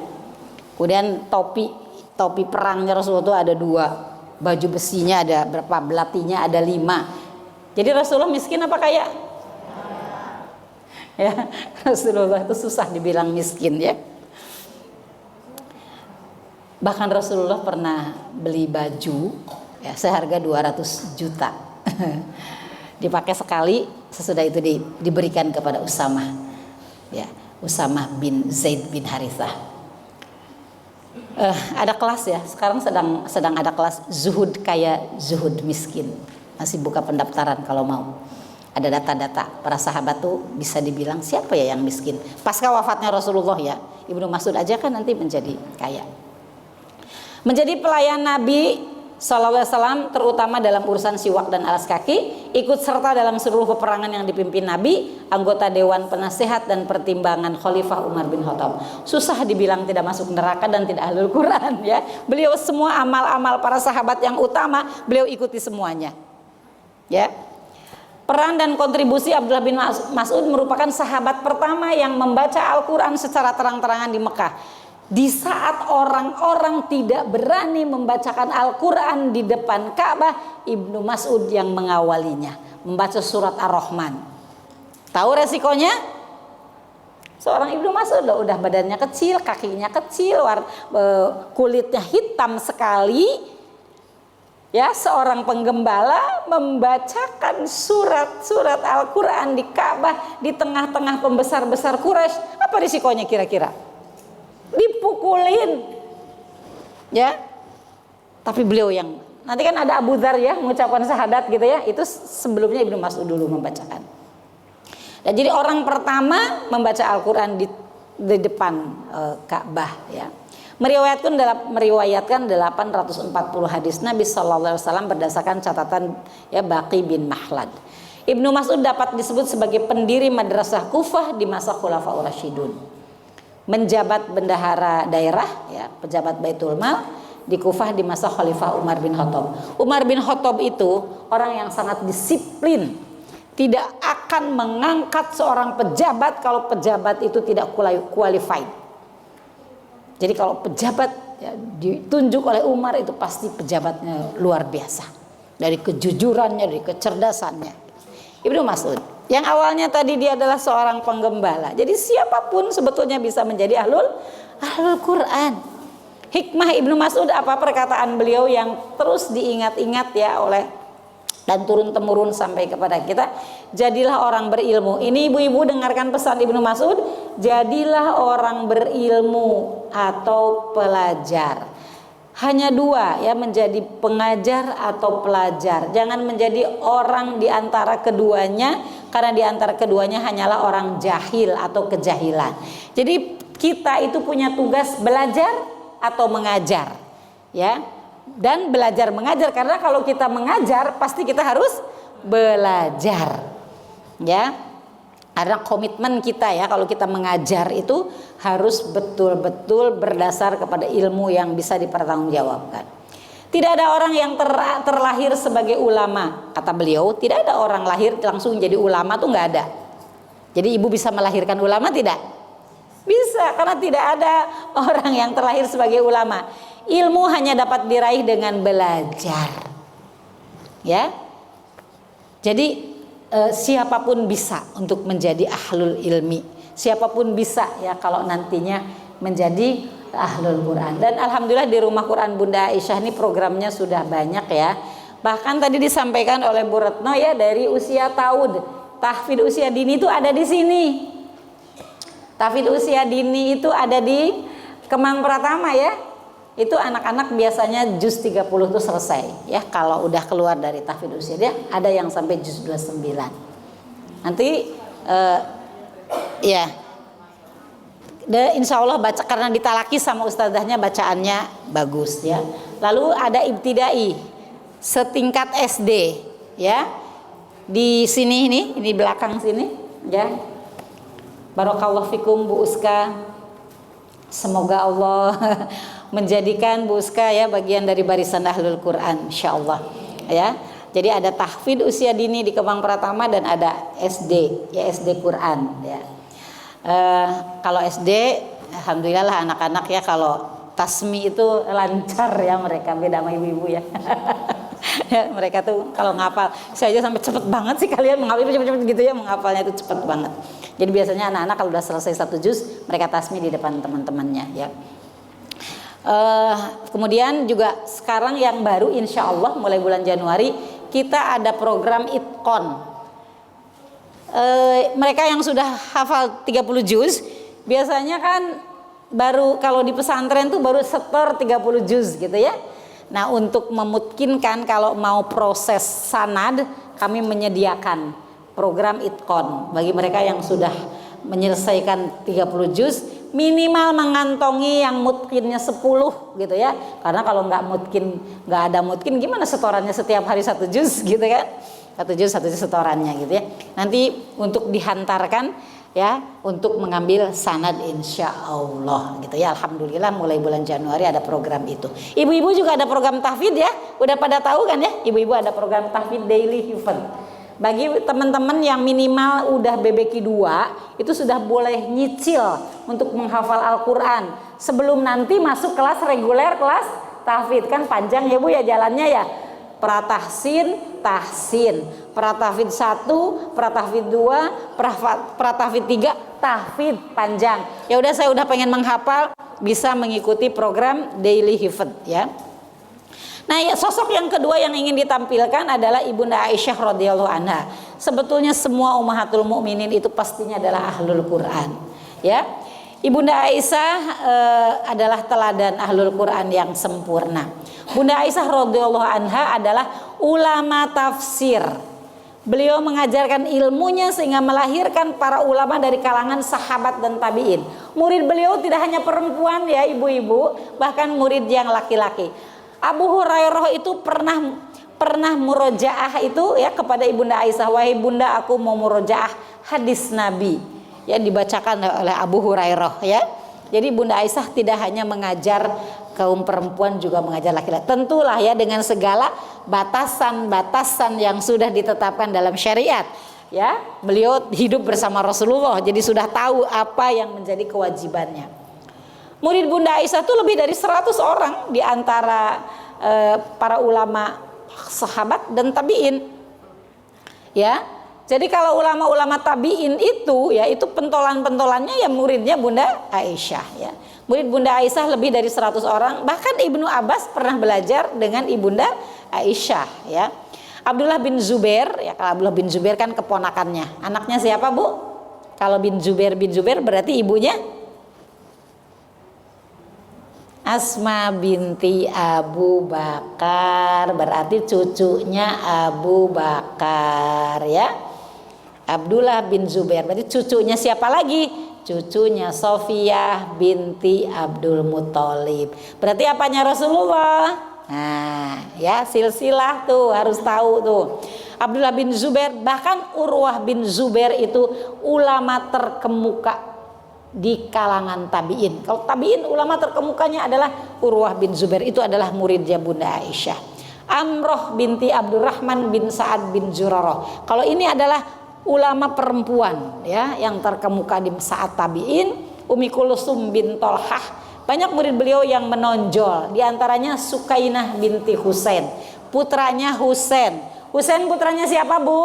Kemudian topi perangnya Rasulullah itu ada 2, baju besinya ada berapa, belatinya ada 5. Jadi Rasulullah miskin apa kaya? Ya, Rasulullah itu susah dibilang miskin ya. Bahkan Rasulullah pernah beli baju ya seharga 200 juta. Dipakai sekali, sesudah itu diberikan kepada Usamah. Ya, Usamah bin Zaid bin Harithah. Ada kelas ya, sekarang sedang ada kelas zuhud kaya, zuhud miskin. Masih buka pendaftaran kalau mau. Ada data-data para sahabat tuh bisa dibilang siapa ya yang miskin. Pasca wafatnya Rasulullah ya, Ibnu Mas'ud aja kan nanti menjadi kaya. Menjadi pelayan Nabi SAW terutama dalam urusan siwak dan alas kaki, ikut serta dalam seluruh peperangan yang dipimpin Nabi, anggota Dewan Penasehat dan Pertimbangan Khalifah Umar bin Khattab. Susah dibilang tidak masuk neraka dan tidak ahlul Quran ya. Beliau semua amal-amal para sahabat yang utama beliau ikuti semuanya. Ya. Peran dan kontribusi Abdullah bin Mas'ud merupakan sahabat pertama yang membaca Al-Quran secara terang-terangan di Mekah. Di saat orang-orang tidak berani membacakan Al-Quran di depan Ka'bah, Ibnu Mas'ud yang mengawalinya, membaca surat Ar-Rahman. Tahu resikonya? Seorang Ibnu Mas'ud udah badannya kecil, kakinya kecil, kulitnya hitam sekali. Ya, seorang penggembala membacakan surat-surat Al-Quran di Ka'bah di tengah-tengah pembesar-besar Quraisy. Apa risikonya kira-kira? Dipukulin. Ya. Tapi beliau yang, nanti kan ada Abu Dzar ya mengucapkan syahadat gitu ya. Itu sebelumnya Ibnu Mas'ud dulu membacakan. Dan jadi orang pertama membaca Al-Quran di depan Ka'bah ya. Meriwayatkan 840 hadis Nabi sallallahu alaihi wasallam berdasarkan catatan ya Baqi bin Makhlad. Ibnu Mas'ud dapat disebut sebagai pendiri madrasah Kufah di masa Khulafaur Rasyidun. Menjabat bendahara daerah ya, pejabat Baitul Mal di Kufah di masa Khalifah Umar bin Khattab. Umar bin Khattab itu orang yang sangat disiplin. Tidak akan mengangkat seorang pejabat kalau pejabat itu tidak qualified. Jadi kalau pejabat ya, ditunjuk oleh Umar itu pasti pejabatnya luar biasa. Dari kejujurannya, dari kecerdasannya. Ibnu Mas'ud yang awalnya tadi dia adalah seorang penggembala. Jadi siapapun sebetulnya bisa menjadi ahlul Quran. Hikmah Ibnu Mas'ud apa perkataan beliau yang terus diingat-ingat ya oleh dan turun-temurun sampai kepada kita, jadilah orang berilmu. Ini ibu-ibu dengarkan pesan Ibnu Mas'ud, jadilah orang berilmu atau pelajar. Hanya dua ya, menjadi pengajar atau pelajar. Jangan menjadi orang di antara keduanya, karena di antara keduanya hanyalah orang jahil atau kejahilan. Jadi kita itu punya tugas belajar atau mengajar. Ya. Dan belajar mengajar, karena kalau kita mengajar pasti kita harus belajar ya, karena komitmen kita ya kalau kita mengajar itu harus betul-betul berdasar kepada ilmu yang bisa dipertanggungjawabkan. Tidak ada orang yang terlahir sebagai ulama, kata beliau. Tidak ada orang lahir langsung jadi ulama, tuh nggak ada. Jadi ibu bisa melahirkan ulama tidak? Bisa, karena tidak ada orang yang terlahir sebagai ulama. Ilmu hanya dapat diraih dengan belajar. Ya. Jadi siapapun bisa untuk menjadi ahlul ilmi. Siapapun bisa ya kalau nantinya menjadi ahlul Quran. Dan alhamdulillah di Rumah Quran Bunda Aisyah ini programnya sudah banyak ya. Bahkan tadi disampaikan oleh Bu Retno ya, dari usia taud. Tahfidz usia dini itu ada di sini. Tahfidz usia dini itu ada di Kemang Pratama ya. Itu anak-anak biasanya juz 30 itu selesai ya, kalau udah keluar dari tahfidz usia dia ada yang sampai juz 29. Nanti ya insya Allah baca, karena ditalaki sama ustazahnya bacaannya bagus ya. Lalu ada ibtidai setingkat SD ya, di sini ini belakang sini ya. Barakallahu fikum Bu Uska, semoga Allah menjadikan Bu Uska ya bagian dari barisan ahlul Quran insyaallah ya. Jadi ada tahfidz usia dini di Kemang Pratama dan ada SD ya, SD Quran ya. Kalau SD alhamdulillah lah anak-anak ya kalau tasmi itu lancar ya, mereka beda sama ibu-ibu ya. Ya mereka tuh kalau ngapal, saya aja sampai cepet banget sih kalian menghafal cepet-cepet gitu ya, menghafalnya itu cepet banget. Jadi biasanya anak-anak kalau udah selesai satu juz mereka tasmi di depan teman-temannya ya. Kemudian juga sekarang yang baru insya Allah mulai bulan Januari kita ada program Itkon. Mereka yang sudah hafal 30 juz biasanya kan baru kalau di pesantren tuh baru setor 30 juz gitu ya. Nah untuk memungkinkan kalau mau proses sanad, kami menyediakan program Itkon bagi mereka yang sudah menyelesaikan 30 juz, minimal mengantongi yang mutkinnya 10 gitu ya. Karena kalau nggak ada mutkin gimana setorannya setiap hari satu juz gitu kan. Satu juz setorannya gitu ya. Nanti untuk dihantarkan ya untuk mengambil sanad insya Allah gitu ya. Alhamdulillah mulai bulan Januari ada program itu. Ibu-ibu juga ada program tahfidz ya, udah pada tahu kan ya, ibu-ibu ada program tahfidz daily hifdz. Bagi teman-teman yang minimal udah BBQ 2 itu sudah boleh nyicil untuk menghafal Al-Quran sebelum nanti masuk kelas reguler, kelas tahfidz. Kan panjang ya Bu ya jalannya ya, pratahsin, tahsin, pratahfidz 1, pratahfidz 2, pratahfidz 3, tahfidz panjang. Ya udah, saya udah pengen menghafal, bisa mengikuti program daily hifdz ya. Nah, ya, sosok yang kedua yang ingin ditampilkan adalah Ibunda Aisyah radhiyallahu anha. Sebetulnya semua ummahatul mukminin itu pastinya adalah ahlul Quran, ya. Ibunda Aisyah adalah teladan ahlul Quran yang sempurna. Bunda Aisyah radhiyallahu anha adalah ulama tafsir. Beliau mengajarkan ilmunya sehingga melahirkan para ulama dari kalangan sahabat dan tabi'in. Murid beliau tidak hanya perempuan ya ibu-ibu, bahkan murid yang laki-laki. Abu Hurairah itu pernah murojaah itu ya kepada Ibunda Aisyah, wahai bunda aku mau murojaah hadis Nabi, ya dibacakan oleh Abu Hurairah ya. Jadi Bunda Aisyah tidak hanya mengajar kaum perempuan, juga mengajar laki-laki. Tentulah ya dengan segala batasan-batasan yang sudah ditetapkan dalam syariat. Ya, beliau hidup bersama Rasulullah, jadi sudah tahu apa yang menjadi kewajibannya. Murid Bunda Aisyah itu lebih dari 100 orang di antara para ulama sahabat dan tabi'in. Ya. Jadi kalau ulama-ulama tabi'in itu ya itu pentolan-pentolannya ya muridnya Bunda Aisyah ya. Murid Bunda Aisyah lebih dari 100 orang, bahkan Ibnu Abbas pernah belajar dengan Ibunda Aisyah ya. Abdullah bin Zubair ya, kalau Abdullah bin Zubair kan keponakannya. Anaknya siapa, Bu? Kalau bin Zubair berarti ibunya Asma binti Abu Bakar, berarti cucunya Abu Bakar ya. Abdullah bin Zubair berarti cucunya siapa lagi? Cucunya Sofiyah binti Abdul Muthalib. Berarti apanya Rasulullah? Nah, ya silsilah tuh harus tahu tuh. Abdullah bin Zubair, bahkan Urwah bin Zubair itu ulama terkemuka di kalangan tabi'in. Kalau tabi'in ulama terkemukanya adalah Urwah bin Zubair, itu adalah muridnya Bunda Aisyah. Amroh binti Abdurrahman bin Sa'ad bin Zurarah. Kalau ini adalah ulama perempuan ya yang terkemuka di saat tabi'in. Umi Kulsum bin Tolhah, banyak murid beliau yang menonjol, di antaranya Sukainah binti Husain, putranya Husain. Husain putranya siapa, Bu?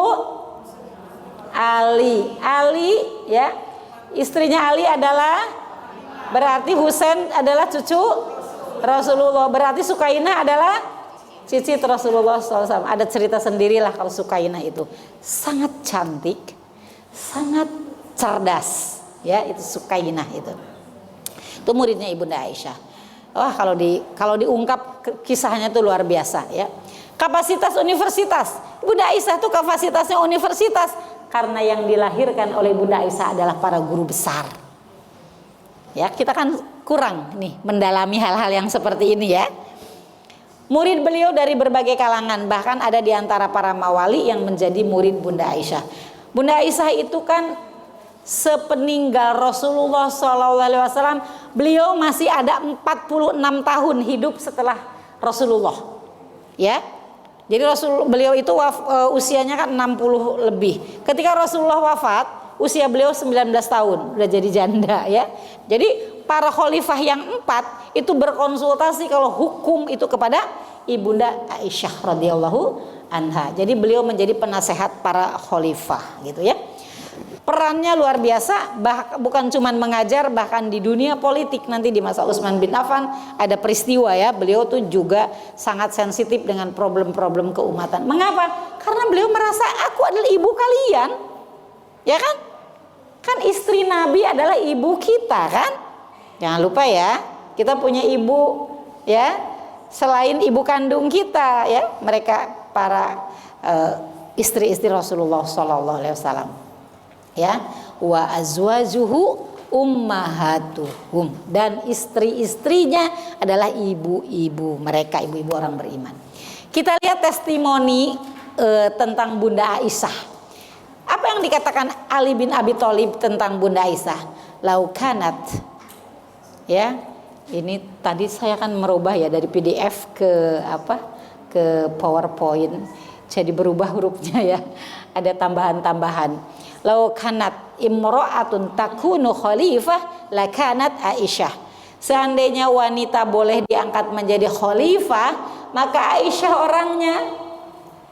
Ali ya. Istrinya Ali adalah, berarti Husain adalah cucu Rasulullah. Berarti Sukainah adalah cicit Rasulullah SAW. Ada cerita sendirilah kalau Sukainah itu sangat cantik, sangat cerdas. Ya, itu Sukainah itu. Itu muridnya Ibunda Aisyah. Wah, kalau diungkap kisahnya itu luar biasa ya. Kapasitas universitas. Bunda Aisyah itu kapasitasnya universitas. Karena yang dilahirkan oleh Bunda Aisyah adalah para guru besar. Ya, kita kan kurang nih mendalami hal-hal yang seperti ini ya. Murid beliau dari berbagai kalangan, bahkan ada di antara para mawali yang menjadi murid Bunda Aisyah. Bunda Aisyah itu kan sepeninggal Rasulullah SAW, beliau masih ada 46 tahun hidup setelah Rasulullah. Ya. Jadi beliau itu usianya kan 60 lebih. Ketika Rasulullah wafat, usia beliau 19 tahun, udah jadi janda ya. Jadi para khalifah yang 4 itu berkonsultasi kalau hukum itu kepada Ibunda Aisyah radhiyallahu anha. Jadi beliau menjadi penasehat para khalifah gitu ya. Perannya luar biasa, bukan cuma mengajar, bahkan di dunia politik nanti di masa Utsman bin Affan ada peristiwa ya, beliau tuh juga sangat sensitif dengan problem-problem keumatan. Mengapa? Karena beliau merasa aku adalah ibu kalian, ya kan? Kan istri Nabi adalah ibu kita kan? Jangan lupa ya, kita punya ibu ya, selain ibu kandung kita ya, mereka para istri-istri Rasulullah SAW. Ya, wa azwajuhu ummahatuhum, dan istri-istrinya adalah ibu-ibu mereka, ibu-ibu orang beriman. Kita lihat testimoni tentang Bunda Aisyah. Apa Apa yang dikatakan Ali bin Abi Thalib tentang Bunda Aisyah? Laukanat. Ya, ini tadi saya kan merubah ya dari PDF ke ke PowerPoint, jadi berubah hurufnya ya, ada tambahan-tambahan. Laukanat imro'atun takunu khalifah lakanat Aisyah. Seandainya wanita boleh diangkat menjadi khalifah, maka Aisyah orangnya.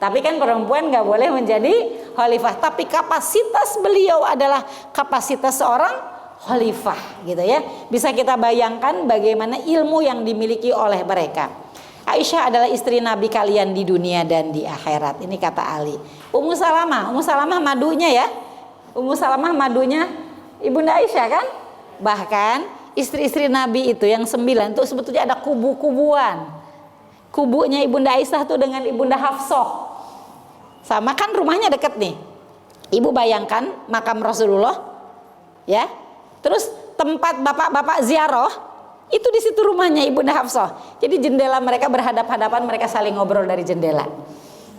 Tapi kan perempuan nggak boleh menjadi khalifah. Tapi kapasitas beliau adalah kapasitas seorang khalifah, gitu ya. Bisa kita bayangkan bagaimana ilmu yang dimiliki oleh mereka. Aisyah adalah istri Nabi kalian di dunia dan di akhirat. Ini kata Ali. Ummu Salamah madunya ya. Ummu Salamah madunya Ibunda Aisyah kan. Bahkan istri-istri Nabi itu yang 9 itu sebetulnya ada kubu-kubuan. Kubunya Ibunda Aisyah tuh dengan Ibunda Hafsah. Sama kan rumahnya deket nih. Ibu bayangkan makam Rasulullah, ya. Terus tempat bapak-bapak ziarah itu di situ rumahnya Ibunda Hafsah. Jadi jendela mereka berhadap-hadapan, mereka saling ngobrol dari jendela.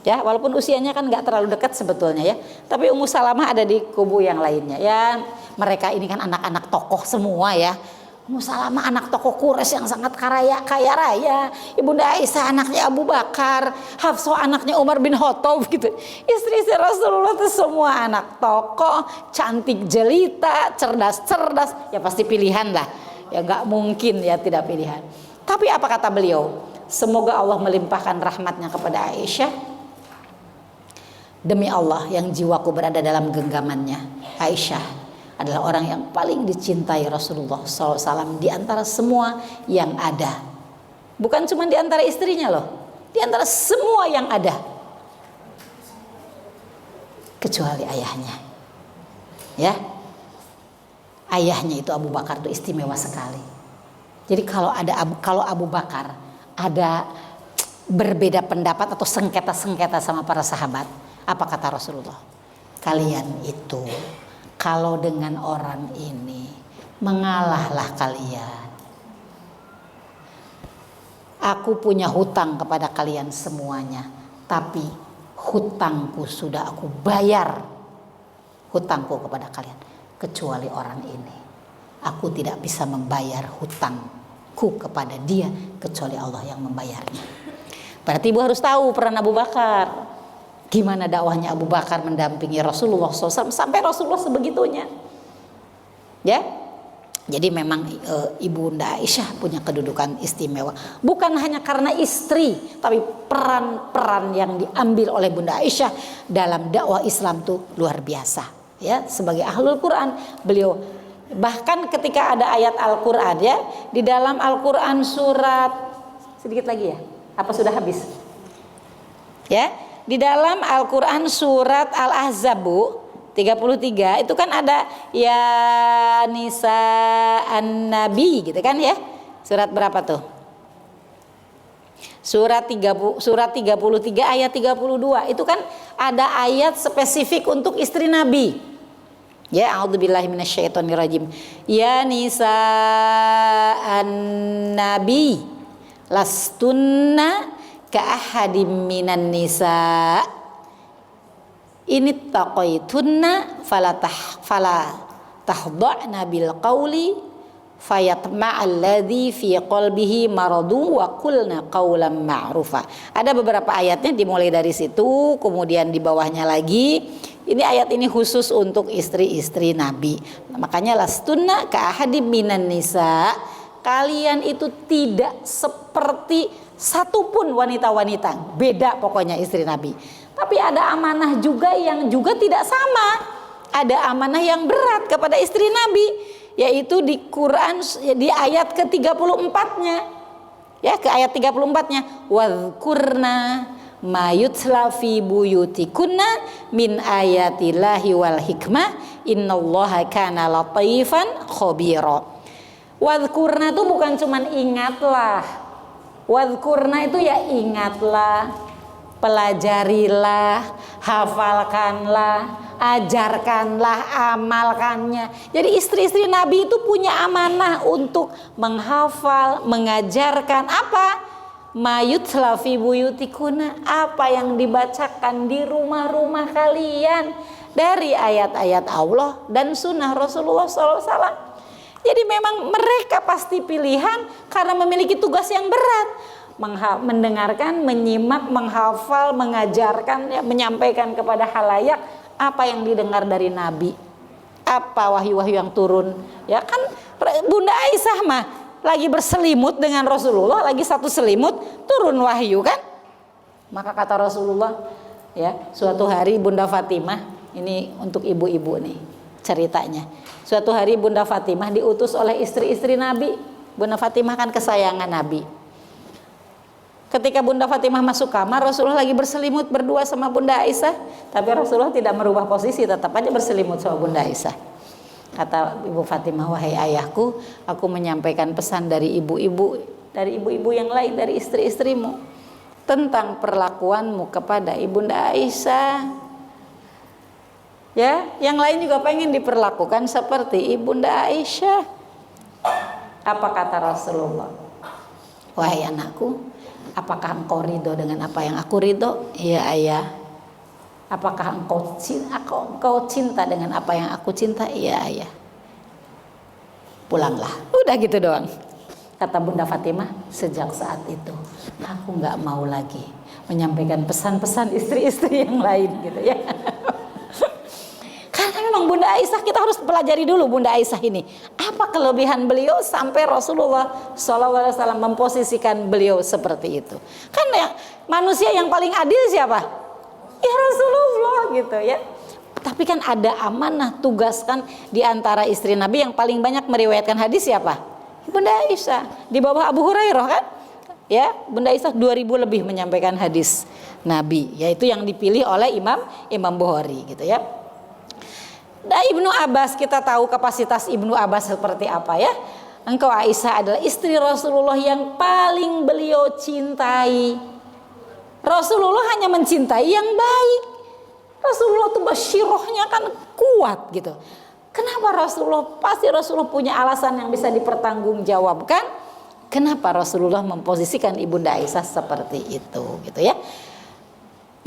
Ya, walaupun usianya kan nggak terlalu dekat sebetulnya ya. Tapi Ummu Salamah ada di kubu yang lainnya. Ya, mereka ini kan anak-anak tokoh semua ya. Ummu Salamah anak tokoh Quraisy yang sangat kaya raya. Ibunda Aisyah anaknya Abu Bakar, Hafsah anaknya Umar bin Khattab gitu. Istri-istri Rasulullah itu semua anak tokoh, cantik jelita, cerdas. Ya pasti pilihan lah. Ya nggak mungkin ya tidak pilihan. Tapi apa kata beliau? Semoga Allah melimpahkan rahmatnya kepada Aisyah. Demi Allah yang jiwaku berada dalam genggamannya, Aisyah adalah orang yang paling dicintai Rasulullah SAW di antara semua yang ada. Bukan cuma di antara istrinya loh, di antara semua yang ada, kecuali ayahnya. Ya, ayahnya itu Abu Bakar itu istimewa sekali. Jadi kalau Abu Bakar ada berbeda pendapat atau sengketa-sengketa sama para sahabat, apa kata Rasulullah? Kalian itu kalau dengan orang ini mengalahlah kalian. Aku punya hutang kepada kalian semuanya, tapi hutangku sudah aku bayar. Hutangku kepada kalian, kecuali orang ini. Aku tidak bisa membayar hutangku kepada dia kecuali Allah yang membayarnya. Berarti ibu harus tahu peran Abu Bakar. Gimana dakwahnya Abu Bakar mendampingi Rasulullah SAW sampai Rasulullah sebegitunya. Ya, jadi memang Ibunda Aisyah punya kedudukan istimewa. Bukan hanya karena istri, tapi peran-peran yang diambil oleh Bunda Aisyah dalam dakwah Islam itu luar biasa. Ya, sebagai ahlul Quran, beliau bahkan ketika ada ayat Al-Quran ya, di dalam Al-Quran surat sedikit lagi ya, apa sudah habis? Ya. Di dalam Al-Quran surat Al-Ahzab 33 itu kan ada ya Nisa An-Nabi gitu kan ya. Surat berapa tuh? Surat 33 ayat 32 itu kan ada ayat spesifik untuk istri Nabi. Ya, a'udzubillahi minasyaitonirrajim. Ya Nisa An-Nabi lastunna ka'ahadim minan nisa ini taqaitunna fala tahda'na bil qawli fayatma'alladzi fi qalbihi maradu wa qulna qawlan ma'rufa. Ada beberapa ayatnya dimulai dari situ, kemudian di bawahnya lagi. Ini ayat ini khusus untuk istri-istri Nabi. Makanya lastunna ka'ahadim minan nisa, kalian itu tidak seperti satupun wanita-wanita, beda pokoknya istri Nabi. Tapi ada amanah juga yang juga tidak sama. Ada amanah yang berat kepada istri Nabi, yaitu di Quran di ayat ke-34-nya. Ya, ke ayat 34-nya. Wadhkurna ma yutla fi buyutikunna min ayatillahi wal hikmah innallaha kana latifan khabira. Wadhkurna itu bukan cuman ingatlah. Wadhkurna itu ya ingatlah, pelajarilah, hafalkanlah, ajarkanlah, amalkannya. Jadi istri-istri Nabi itu punya amanah untuk menghafal, mengajarkan apa? Mayutla fi buyutikuna, apa yang dibacakan di rumah-rumah kalian. dari ayat-ayat Allah dan sunnah Rasulullah SAW. Jadi memang mereka pasti pilihan karena memiliki tugas yang berat, mendengarkan, menyimak, menghafal, mengajarkan, ya, menyampaikan kepada halayak apa yang didengar dari Nabi, apa wahyu-wahyu yang turun. Ya kan Bunda Aisyah mah lagi berselimut dengan Rasulullah, lagi satu selimut turun wahyu kan. Maka kata Rasulullah, ya, suatu hari Bunda Fatimah, ini untuk ibu-ibu nih ceritanya. Suatu hari Bunda Fatimah diutus oleh istri-istri Nabi. Bunda Fatimah kan kesayangan Nabi. Ketika Bunda Fatimah masuk kamar, Rasulullah lagi berselimut berdua sama Bunda Aisyah, tapi Rasulullah tidak merubah posisi, tetap aja berselimut sama Bunda Aisyah. Kata Ibu Fatimah, wahai ayahku, aku menyampaikan pesan dari ibu-ibu yang lain, dari istri-istrimu, tentang perlakuanmu kepada Ibunda Aisyah. Ya, yang lain juga pengen diperlakukan seperti Ibunda Aisyah. Apa kata Rasulullah? Wahai anakku, apakah engkau ridho dengan apa yang aku ridho? Iya ayah. Apakah engkau cinta dengan apa yang aku cinta? Iya ayah. Pulanglah. Udah gitu doang. Kata Bunda Fatimah, sejak saat itu aku nggak mau lagi menyampaikan pesan-pesan istri-istri yang lain gitu ya. Karena memang Bunda Aisyah, kita harus pelajari dulu Bunda Aisyah ini. Apa kelebihan beliau sampai Rasulullah SAW memposisikan beliau seperti itu? Karena manusia yang paling adil siapa? Ya Rasulullah gitu ya. Tapi kan ada amanah tugas kan di antara istri Nabi yang paling banyak meriwayatkan hadis siapa? Bunda Aisyah. Di bawah Abu Hurairah kan? Ya, Bunda Aisyah 2000 lebih menyampaikan hadis Nabi, yaitu yang dipilih oleh Imam Bukhari gitu ya. Dan Ibnu Abbas, kita tahu kapasitas Ibnu Abbas seperti apa ya. Engkau Aisyah adalah istri Rasulullah yang paling beliau cintai. Rasulullah hanya mencintai yang baik. Rasulullah tuh basyirohnya kan kuat gitu. Kenapa Rasulullah? Pasti Rasulullah punya alasan yang bisa dipertanggungjawabkan. Kenapa Rasulullah memposisikan Ibunda Aisyah seperti itu gitu ya.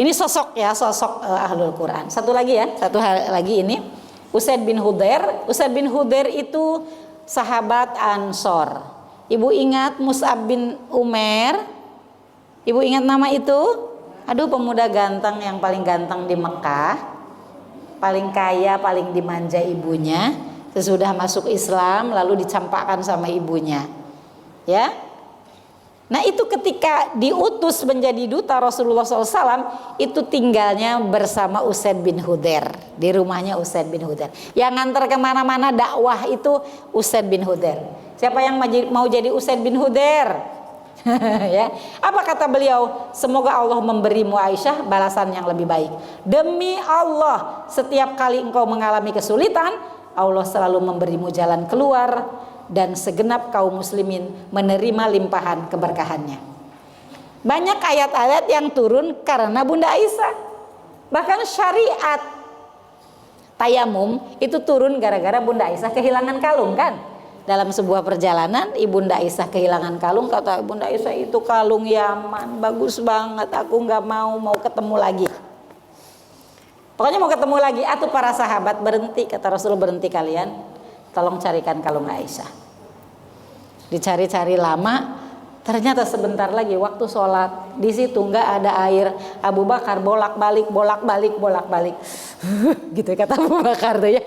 Ini sosok ya, sosok Ahlul Quran. Satu lagi ya, satu hal lagi ini. Usaid bin Hudair. Usaid bin Hudair itu sahabat Ansor. Ibu ingat Mus'ab bin Umair? Ibu ingat nama itu? Aduh, pemuda ganteng yang paling ganteng di Mekah, paling kaya, paling dimanja ibunya. Sesudah masuk Islam lalu dicampakkan sama ibunya. Ya. Nah itu ketika diutus menjadi duta Rasulullah SAW, itu tinggalnya bersama Usaid bin Hudair, di rumahnya Usaid bin Hudair. Yang ngantar kemana-mana dakwah itu Usaid bin Hudair. Siapa yang mau jadi Usaid bin Hudair? Ya, apa kata beliau? Semoga Allah memberimu Aisyah balasan yang lebih baik. Demi Allah, setiap kali engkau mengalami kesulitan, Allah selalu memberimu jalan keluar, dan segenap kaum muslimin menerima limpahan keberkahannya. Banyak ayat-ayat yang turun karena Bunda Aisyah. Bahkan syariat tayamum itu turun gara-gara Bunda Aisyah kehilangan kalung kan. Dalam sebuah perjalanan Ibunda Aisyah kehilangan kalung. Kata Bunda Aisyah, itu kalung Yaman, bagus banget, aku nggak mau ketemu lagi. Pokoknya mau ketemu lagi. Atau para sahabat berhenti, kata Rasulullah, berhenti kalian, tolong carikan kalung Aisyah. Dicari-cari lama, ternyata sebentar lagi waktu sholat, di situ nggak ada air. Abu Bakar bolak-balik gitu kata Abu Bakar tuh ya.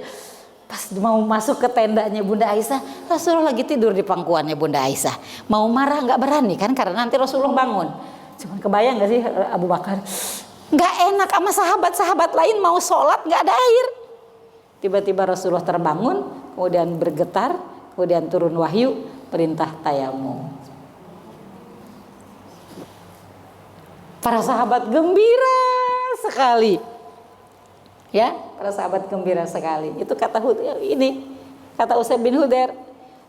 Pas mau masuk ke tendanya Bunda Aisyah, Rasulullah lagi tidur di pangkuannya Bunda Aisyah. Mau marah nggak berani kan, karena nanti Rasulullah bangun. Cuman kebayang nggak sih Abu Bakar? Nggak enak sama sahabat-sahabat lain mau sholat nggak ada air. Tiba-tiba Rasulullah terbangun, kemudian bergetar, kemudian turun wahyu perintah tayamum. Para sahabat gembira sekali. Ya, para sahabat gembira sekali. Itu kata Usaid bin Hudair,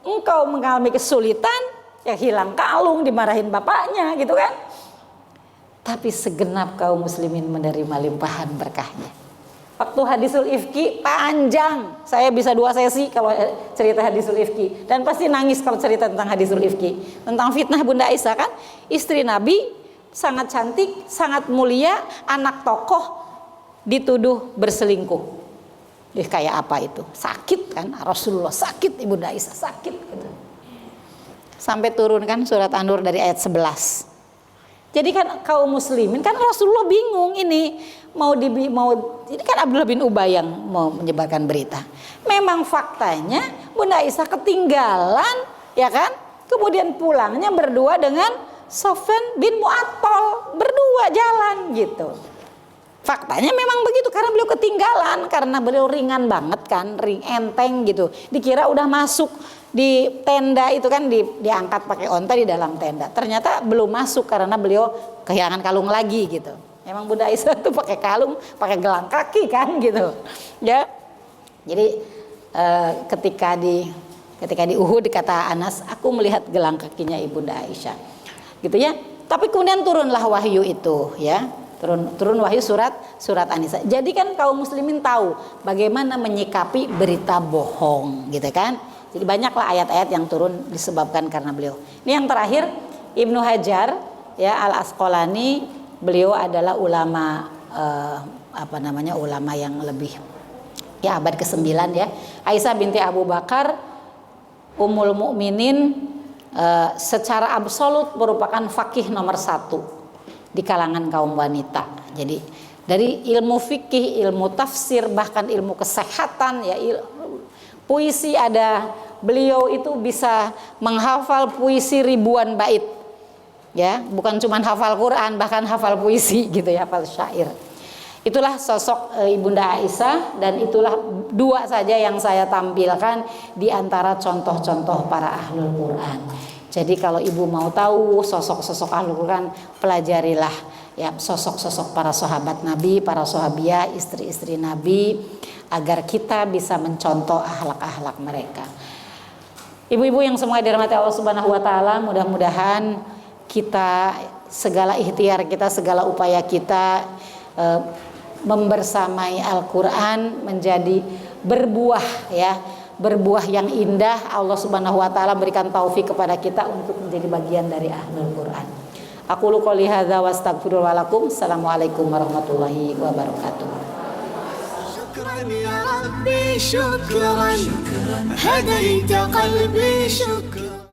engkau mengalami kesulitan, ya hilang kalung, dimarahin bapaknya gitu kan. Tapi segenap kaum muslimin menerima limpahan berkahnya. Waktu hadisul ifki panjang, saya bisa 2 sesi kalau cerita hadisul ifki, dan pasti nangis kalau cerita tentang hadisul ifki, tentang fitnah Bunda Aisyah kan, istri Nabi, sangat cantik, sangat mulia, anak tokoh, dituduh berselingkuh. Kayak apa itu? Sakit kan? Rasulullah sakit, Ibunda Aisyah sakit gitu. Sampai turun kan surat An-Nur dari ayat 11. Jadi kan kaum muslimin kan Rasulullah bingung ini mau ini kan Abdullah bin Ubay yang mau menyebarkan berita. Memang faktanya Bunda Aisyah ketinggalan ya kan? Kemudian pulangnya berdua dengan Sofyan bin Mu'attal, berdua jalan gitu. Faktanya memang begitu karena beliau ketinggalan, karena beliau ringan banget kan, enteng gitu. Dikira udah masuk di tenda itu kan, diangkat pakai onta di dalam tenda. Ternyata belum masuk karena beliau kehilangan kalung lagi gitu. Emang Bunda Aisyah tuh pakai kalung, pakai gelang kaki kan gitu. Ya. Jadi ketika di Uhud kata Anas, aku melihat gelang kakinya Ibunda Aisyah. Gitu ya. Tapi kemudian turunlah wahyu itu ya. Turun wahyu surat An-Nisa. Jadi kan kaum muslimin tahu bagaimana menyikapi berita bohong gitu kan. Jadi banyaklah ayat-ayat yang turun disebabkan karena beliau. Ini yang terakhir Ibnu Hajar ya Al-Asqalani, beliau adalah ulama ulama yang lebih ya abad ke-9 ya. Aisyah binti Abu Bakar Ummul Mukminin secara absolut merupakan fakih nomor 1 di kalangan kaum wanita. Jadi dari ilmu fikih, ilmu tafsir, bahkan ilmu kesehatan ya, puisi ada, beliau itu bisa menghafal puisi ribuan bait. Ya, bukan cuma hafal Quran, bahkan hafal puisi gitu ya, hafal syair. Itulah sosok Ibunda Aisyah, dan itulah dua saja yang saya tampilkan di antara contoh-contoh para ahlul Quran. Jadi kalau ibu mau tahu sosok-sosok ahlul Quran, pelajarilah ya sosok-sosok para sahabat Nabi, para sahabiah, istri-istri Nabi, agar kita bisa mencontoh akhlak-akhlak mereka. Ibu-ibu yang semua dirahmati Allah Subhanahu wa taala, mudah-mudahan kita segala ikhtiar kita, segala upaya kita membersamai Al-Qur'an menjadi berbuah ya. Berbuah yang indah. Allah Subhanahu wa taala berikan taufik kepada kita untuk menjadi bagian dari ahlul Quran. Aqulu qouli hadza wa astaghfirullah lakum. Assalamualaikum warahmatullahi wabarakatuh. Syukran ya Rabbi, syukran hadaita qalbi, syukran.